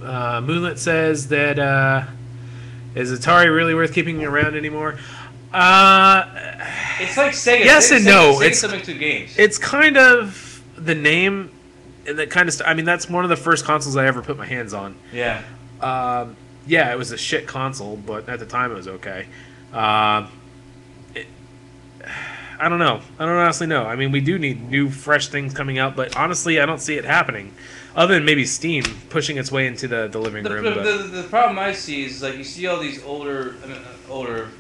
Moonlit says that is Atari really worth keeping around anymore? It's like Sega. Yes and no. Sega still makes 2 games. It's kind of the name, and that kind of. I mean, that's one of the first consoles I ever put my hands on. Yeah. Yeah, it was a shit console, but at the time it was okay. I don't know. I don't honestly know. I mean, we do need new, fresh things coming out, but honestly, I don't see it happening. Other than maybe Steam pushing its way into the living room. The problem I see is like you see all these older,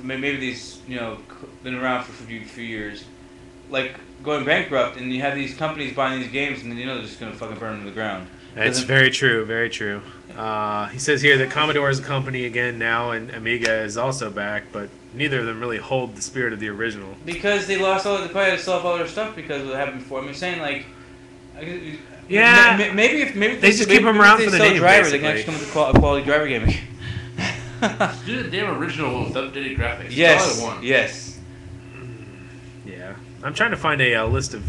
maybe these been around for a few years, like going bankrupt, and you have these companies buying these games, and then they're just gonna fucking burn them to the ground. It's very true, very true. He says here that Commodore is a company again now, and Amiga is also back, but neither of them really hold the spirit of the original. Because they lost they probably had to sell off all their stuff because of what happened before. I'm saying like, yeah, maybe if they just keep them around for the name. Driver, they can actually come with a quality driver game. Do the damn original with updated graphics. Yes. One. Yes. Yeah, I'm trying to find a list of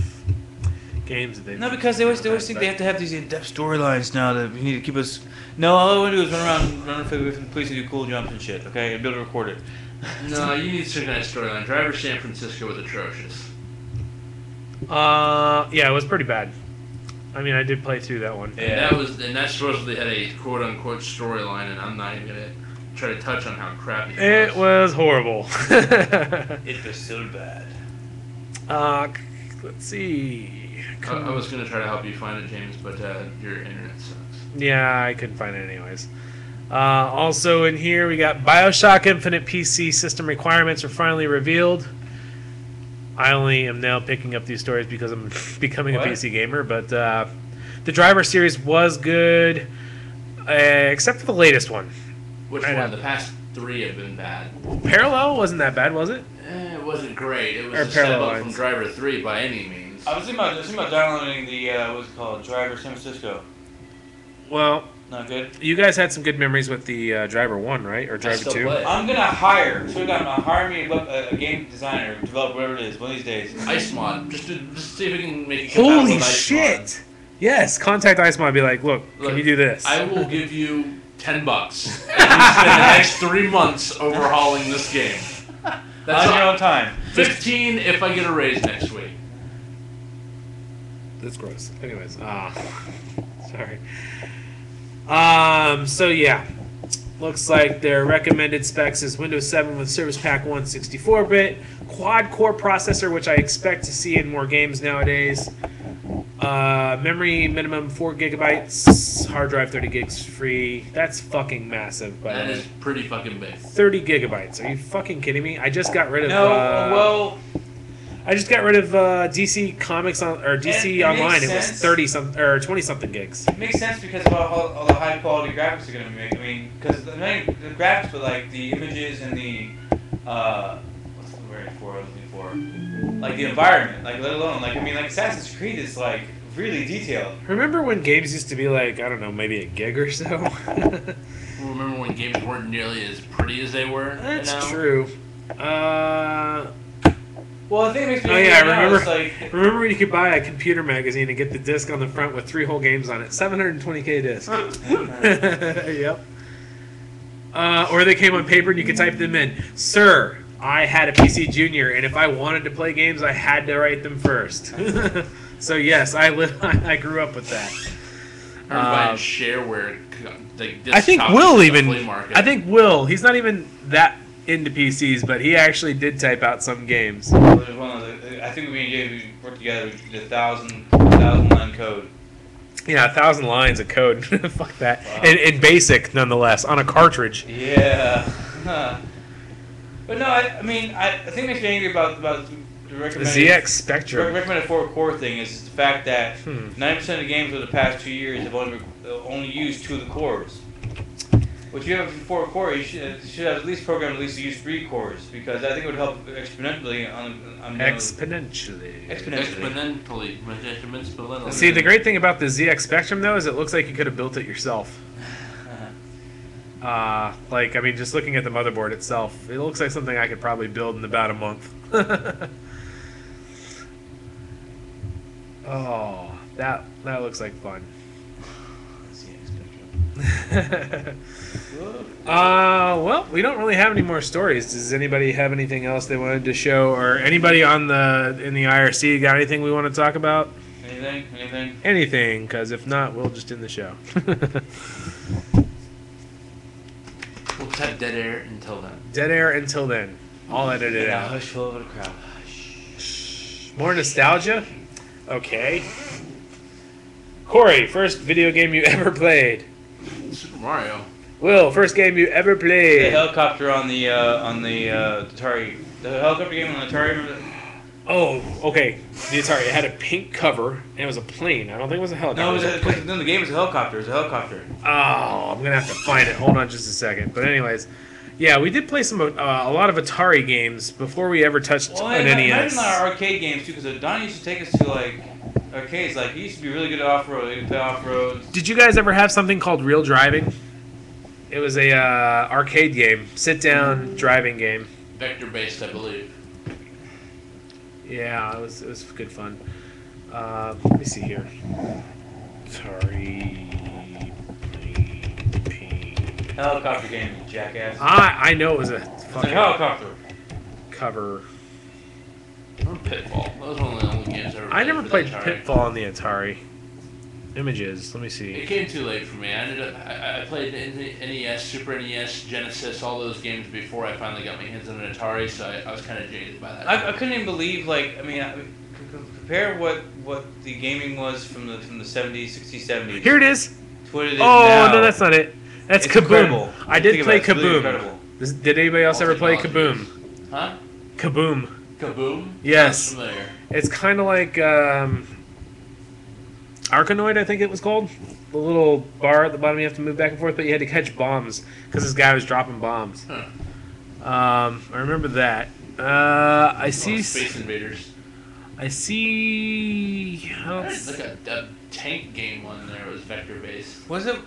games that they. No, because they always think they have to have these in-depth storylines now that we need to keep us. No, all I want to do is run away from the police and do cool jumps and shit. Okay, and be able to record it. No, you need some kind of storyline. Driver San Francisco was atrocious. Yeah, it was pretty bad. I mean, I did play through that one. Yeah. And that supposedly had a quote unquote storyline, and I'm not even gonna try to touch on how crappy it was horrible. It was so bad. Let's see. I was gonna try to help you find it, James, but your internet sucks. Yeah, I couldn't find it anyways. Also in here, we got BioShock Infinite PC system requirements are finally revealed. I only am now picking up these stories because I'm becoming a PC gamer, but the Driver series was good, except for the latest one. Which one? The past 3 have been bad. Parallel wasn't that bad, was it? It wasn't great. It was Or a step Parallel up lines. from Driver 3 by any means. I was thinking about downloading the what's it called, Driver San Francisco. Well, Not good. you guys had some good memories with the Driver 1, right? Or Driver 2? I'm gonna hire. So I'm gonna hire me a game designer, develop whatever it is, one of these days. Ice Mod. Just see if we can make it compatible Holy with Ice shit! Yes, contact IceMod and be like, look, Look, can you do this? I will give you $10 and you spend the next 3 months overhauling this game. That's On your own time. 15 if I get a raise next week. That's gross. Anyways, sorry. So yeah, looks like their recommended specs is Windows 7 with Service Pack 1 64-bit, quad-core processor, which I expect to see in more games nowadays. Memory minimum 4 gigabytes, hard drive 30 gigs free. That's fucking massive, by the That way. is pretty fucking big. 30 gigabytes. Are you fucking kidding me? I just got rid of. I just got rid of DC Comics or DC It Online. makes It was sense. 30 something or 20 something gigs. It makes sense because of all the high quality graphics they're gonna make. I mean, because the graphics, but like the images and the what's the word for? Like the environment, like let alone like I mean like Assassin's Creed is like really detailed. Remember when games used to be like, I don't know, maybe a gig or so? Remember when games weren't nearly as pretty as they were? That's now? true. Well, I think it makes me Oh yeah, I now, remember. it's like, Remember when you could buy a computer magazine and get the disc on the front with 3 whole games on it, 720K disc. Yep. Or they came on paper and you could type them in. Sir, I had a PC Junior, and if I wanted to play games, I had to write them first. So yes, I grew up with that. I remember buying shareware. Like, I think copies Will at the even. flea market. I think Will. He's not even that into PCs, but he actually did type out some games. I think we and Jay worked together. We did 1,000 line code. Yeah, 1,000 lines of code. Fuck that. Wow. In BASIC, nonetheless, on a cartridge. Yeah. But no, I mean, I think it makes me angry about the The recommended ZX Spectrum. recommended 4-core thing is the fact that 90% of the games over the past 2 years have only used 2 of the cores. Which you have 4-core, you should have at least programmed at least to use 3 cores, because I think it would help exponentially on Exponentially. Exponentially. See, the great thing about the ZX Spectrum, though, is it looks like you could have built it yourself. Like, I mean, just looking at the motherboard itself, it looks like something I could probably build in about a month. Oh, that looks like fun. Well, we don't really have any more stories. Does anybody have anything else they wanted to show, or anybody in the IRC got anything we want to talk about? Anything? Anything, because if not, we'll just end the show. We'll just have dead air until then. Dead air until then. I'll edit it out. Hush, full of the crowd. More nostalgia? Okay. Corey, first video game you ever played. Super Mario. Will, first game you ever The played. helicopter on the Atari. The helicopter game on the Atari. Remember that? Oh, okay. The Atari. It had a pink cover, and it was a plane. I don't think it was a helicopter. No, It was a plane. the game was a helicopter. It was a helicopter. Oh, I'm gonna have to find it. Hold on just a second. But anyways, yeah, we did play a lot of Atari games before we ever touched an Not NES. even our arcade games too, because Donnie used to take us to like arcades. Like he used to be really good at off road. He could play off road. Did you guys ever have something called Real Driving? It was a arcade game, sit-down driving game. Vector based, I believe. Yeah, it was good fun. Let me see here. Atari. Helicopter game, you jackass. I know it was a It's a fucking helicopter. cover. Or Pitfall. Those were one of the only games I ever played. I never for the played Atari. Pitfall on the Atari. Images. Let me see. It came too late for me. I played NES, Super NES, Genesis, all those games before I finally got my hands on an Atari, so I was kind of jaded by that. I couldn't even believe compare what the gaming was from the 70s, 60s, 70s. Here it is. To what it is Oh now. no, that's not it. That's It's Kaboom. incredible. I did Think play about it, it's really Kaboom. incredible. Did anybody else All ever play technologies. Kaboom? Huh? Kaboom. Kaboom? Yes. Sounds familiar. It's kind of like Arkanoid, I think it was called. The little bar at the bottom you have to move back and forth, but you had to catch bombs because this guy was dropping bombs. Huh. I remember that. I see. Space Invaders. I see. There's like a tank game on there. It was vector based. Was it?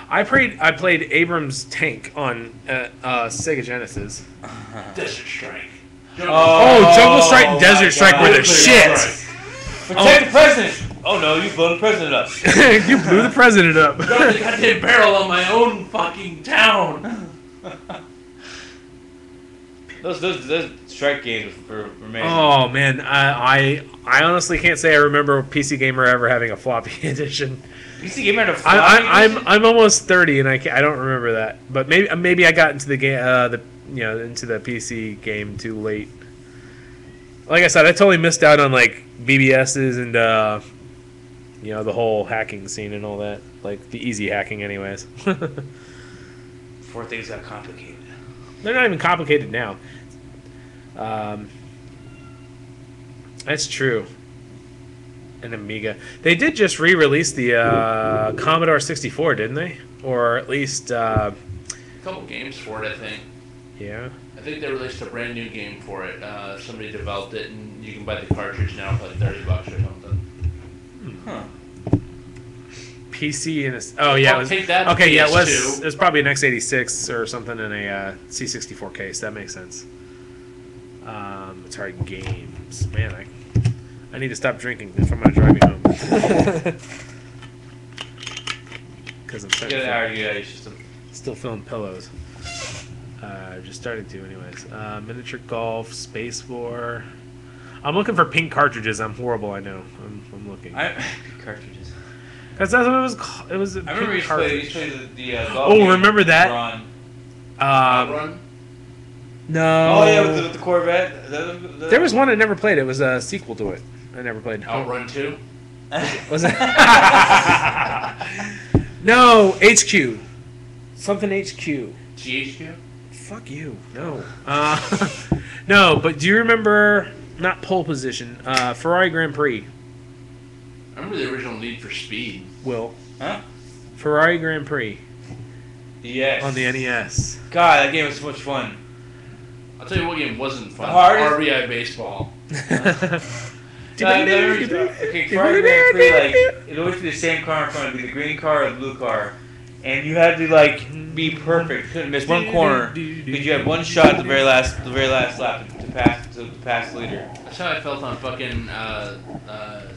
I played Abrams Tank on Sega Genesis. Desert Strike. Oh, Jungle Strike and Desert Strike were the shit. Protect the president! Oh no, you blew the president up. You blew the president up. Got the goddamn barrel on my own fucking town. Those strike games were amazing. Oh man, I honestly can't say I remember PC Gamer ever having a floppy edition. PC Gamer had a floppy I'm almost 30 and I don't remember that. But maybe I got into the game into the PC game too late. Like I said, I totally missed out on like BBSs and the whole hacking scene and all that, like the easy hacking, anyways. Before things got complicated. They're not even complicated now. That's true. An Amiga. They did just re-release the Commodore 64, didn't they? Or at least A couple games for it, I think. yeah. I think they released a brand new game for it. Somebody developed it, and you can buy the cartridge now for like $30 or something. Huh. PC and a, oh yeah, it was Take that okay. Yeah, it PS2. was probably an x86 or something in a C64 case. That makes sense. It's hard games, man. I need to stop drinking if I'm gonna drive you home. Because I'm Get an hour to get out of your system. still feeling pillows. Just started to, anyways. Miniature golf, Space War. I'm looking for pink cartridges. I'm horrible. I know. I'm looking. Cartridges. Because that's what it was called. It was a I remember pink you cartridge. played the golf Oh, game remember that? Ron. Run. No. Oh yeah, with the Corvette. There was one I never played. It was a sequel to it. I never played. Outrun 2. Was it? No, HQ. Something HQ. GHQ. Fuck you. No. No, but do you remember, not pole position, Ferrari Grand Prix? I remember the original Need for Speed. Will. Huh? Ferrari Grand Prix Yes. on the NES. God, that game was so much fun. I'll tell you what game wasn't fun. Hardest- RBI Baseball. Okay, Ferrari Grand Prix, like, it'd always be the same car in front. It'd be the green car or the blue car. And you had to, like, be perfect. You couldn't miss one corner because you had one shot at the very last lap to pass the leader. That's how I felt on fucking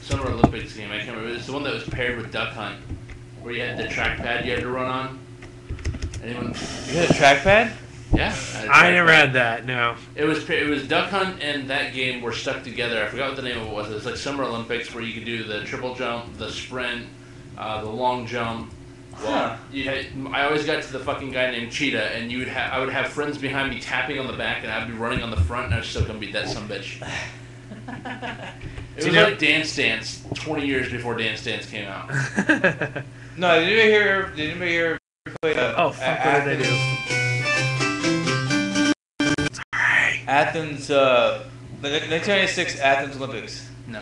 Summer Olympics game. I can't remember. It was the one that was paired with Duck Hunt, where you had the trackpad you had to run on. Anyone? You had a trackpad? Yeah. I never had that, no. It was Duck Hunt and that game were stuck together. I forgot what the name of it was. It was like Summer Olympics where you could do the triple jump, the sprint, the long jump. Well, I always got to the fucking guy named Cheetah, and I would have friends behind me tapping on the back, and I'd be running on the front, and I was still gonna beat that sumbitch. It was like Dance Dance 20 years before Dance Dance came out. No, did anybody hear play Oh, fuck, what did they do? Athens, the 1996 Athens Olympics. No.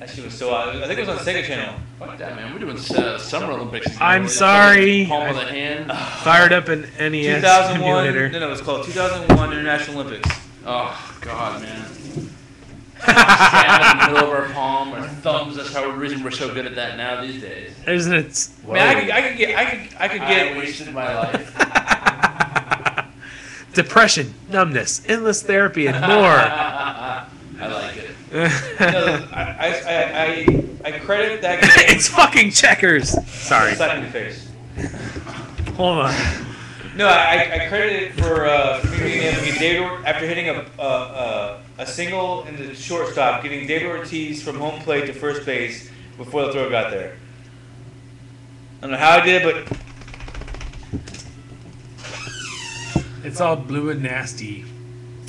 That shit was so odd. I think it was on Sega Channel. Fuck that, man. We're doing Summer Olympics. I'm sorry. Palm of the hand. Fired up an NES 2001. emulator. No, it was called 2001 International Olympics. Oh, God, man. Standing in the middle of our palm, our thumbs. That's how the reason we're so good at that now these days. Isn't it? Man, I could get. wasted my life. Depression, numbness, endless therapy, and more. I like it. No, I credit that game. It's fucking checkers. Sorry. Slap in the face. Hold on. No, I credit it for being able to get David after hitting a single in the shortstop, getting David Ortiz from home plate to first base before the throw got there. I don't know how I did it, but It's all blue and nasty.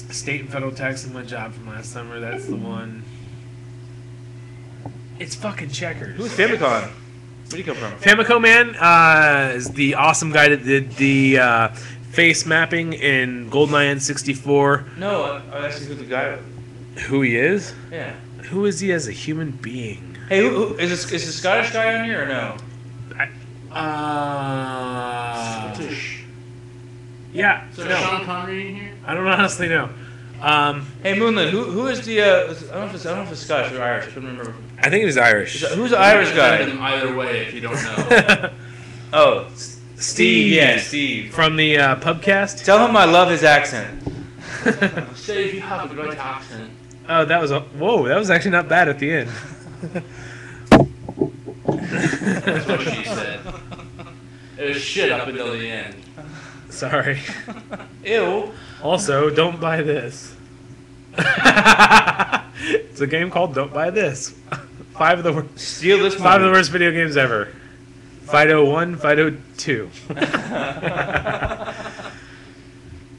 State and federal tax on my job from last summer. That's the one. It's fucking checkers. who's Famicom? Where'd he come from? Famicom Man is the awesome guy that did the face mapping in GoldenEye N64. No, I asked you who the guy. Who he is? Yeah. Who is he as a human being? Hey, who is this? Is the Scottish guy on here or no? Yeah. So No. Sean Connery in here? I don't honestly know. Hey, Moonland, who is the? I don't know if it's Scottish or Irish. I couldn't remember. I think it was Irish. Who's the Irish guy? Them either way, if you don't know. Oh, Steve. Yeah, Steve. From the pubcast. Tell him I love his accent. Say if you have a great accent. Oh, that was whoa! That was actually not bad at the end. That's what she said. It was shit up until the end. Sorry. Ew. Also, don't buy this. It's a game called Don't Buy This. Five of the worst video games ever. Fido 1, Fido 2.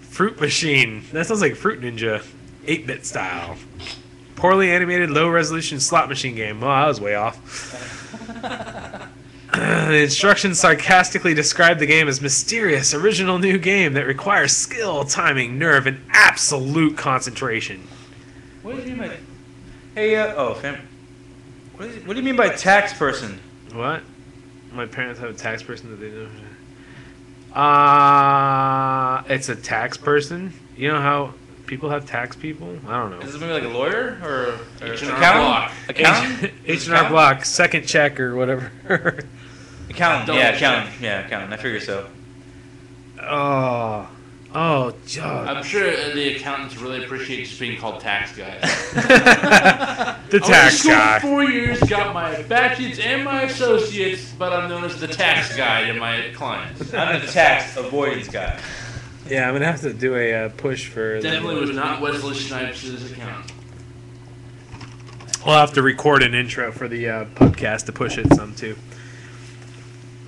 Fruit Machine. That sounds like Fruit Ninja. 8-bit style. Poorly animated, low-resolution slot machine game. Well, I was way off. The instructions sarcastically describe the game as mysterious, original new game that requires skill, timing, nerve, and absolute concentration. What do you mean by? Hey, fam. What do you mean by tax person? What? My parents have a tax person that they know. It's a tax person. You know how People have tax people? I don't know. Is this maybe like a lawyer or H&R accountant? Block. Accountant? H&R Block, second check or whatever. Accountant. Double Yeah, check. accountant. Yeah, accountant. I figure so. Oh, John. I'm sure the accountants really appreciate just being called tax guy. The tax I guy. went to school for 4 years, got my bachelor's and my associates, but I'm known as the tax guy to my clients. I'm the tax avoidance guy. Yeah, I'm gonna have to do a push for. Definitely was not Wesley Snipes' account. We'll have to record an intro for the podcast to push it some too.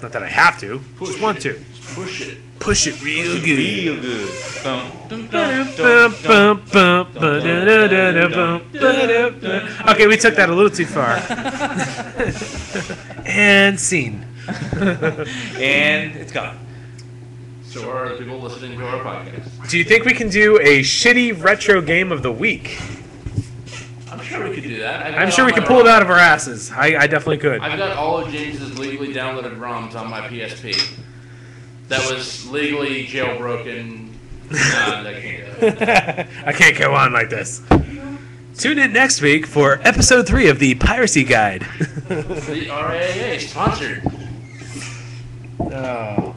Not that I have to, just want to. Push it. Push it real good. Real good. Okay, we took that a little too far. And scene. And it's gone. So are the people listening to our podcast. Do you think we can do a shitty retro game of the week? I'm sure we could do that. I'm sure we can pull it out of our asses. I definitely could. I've got all of James's legally downloaded ROMs on my PSP. That was legally jailbroken. Nah, that can't do it. I can't go on like this. Tune in next week for episode 3 of the Piracy Guide. The RAA sponsored. Oh.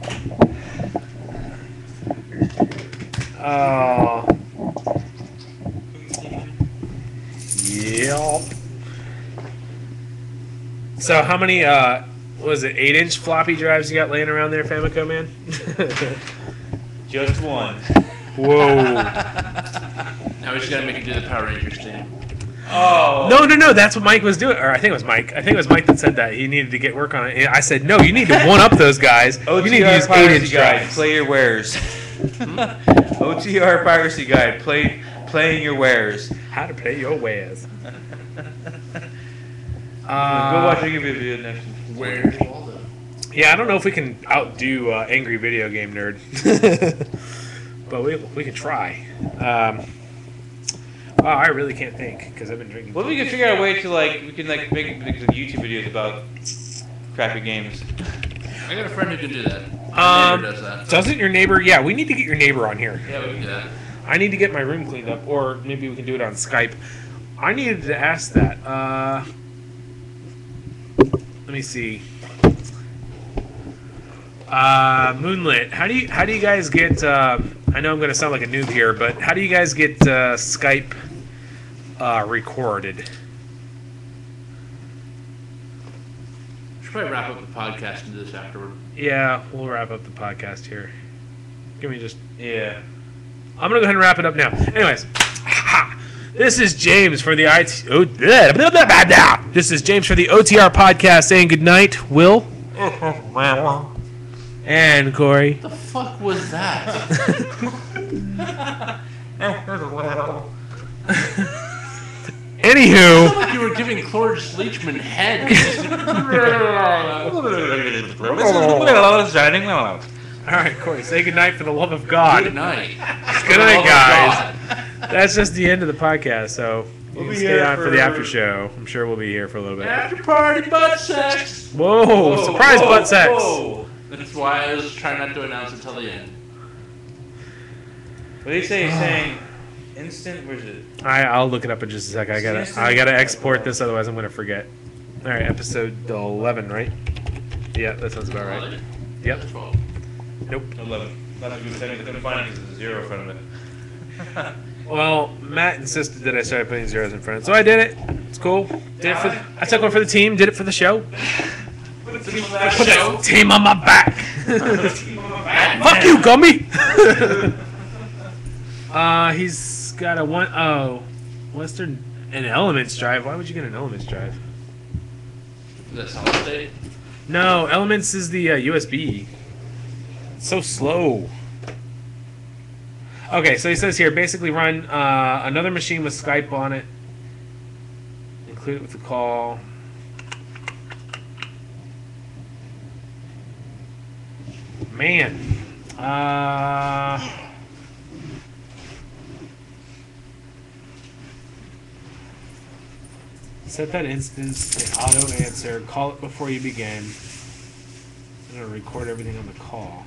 Oh. Yep. So how many, was it 8-inch floppy drives you got laying around there, Famicom Man? Just one. Whoa. Now we just gotta make it do the Power Rangers thing. Oh. No, that's what Mike was doing. Or I think it was Mike. I think it was Mike that said that. He needed to get work on it. I said, no, you need to one-up those guys. You need to use 8-inch Guide. drives. Play your wares. OTR Piracy Guide. Playing your wares. How to play your wares. Go watch a video next week. Where's Waldo? Yeah, I don't know if we can outdo Angry Video Game Nerd. But we can try. I really can't think because I've been drinking. Well, we can figure out a way to we can make YouTube videos about crappy games. I got a friend who can do that. My neighbor does that. Doesn't your neighbor? Yeah, we need to get your neighbor on here. Yeah, we can do that. I need to get my room cleaned up, or maybe we can do it on Skype. I needed to ask that. Let me see. Moonlit. How do you guys get? I know I'm going to sound like a noob here, but how do you guys get Skype recorded? Should probably wrap up the podcast and do this afterward. Yeah, we'll wrap up the podcast here. Give me just. Yeah. I'm gonna go ahead and wrap it up now. Anyways, this is James for the This is James for the OTR podcast saying goodnight. Will and Corey. What the fuck was that? Anywho, Like you were giving Cloris Leachman head. all right, Corey, say goodnight for the love of God. Good night. Good night, guys. That's just the end of the podcast, so you We'll can be stay here on for the for- after show. I'm sure we'll be here for a little bit. After party butt sex. Whoa, surprise butt sex. Whoa. That's why I was trying not to announce until the end. What do you say? You're saying instant? Where's it? I'll look it up in just a sec. I gotta export this, otherwise I'm gonna forget. All right, episode 11, right? Yeah, that sounds about right. Yep. 12. Nope. 11. Not a good thing. I couldn't find it because there's a zero in front of it. Well, Matt insisted that I started putting zeros in front, so I did it. It's cool. Did it for. I took one for the team. Did it for the show. Put the team on my back. Fuck you, Gummy. He's got a Western an Elements drive. Why would you get an Elements drive? Is that solid state? No, Elements is the USB. It's so slow. Okay, so he says here, basically run another machine with Skype on it. Include it with the call. Man. Set that instance to auto answer. Call it before you begin. I'm going to record everything on the call.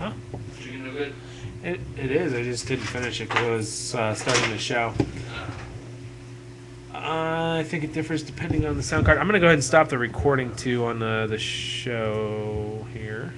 Huh? Chicken no good? It is. I just didn't finish it because I was starting the show. I think it differs depending on the sound card. I'm going to go ahead and stop the recording too on the show here.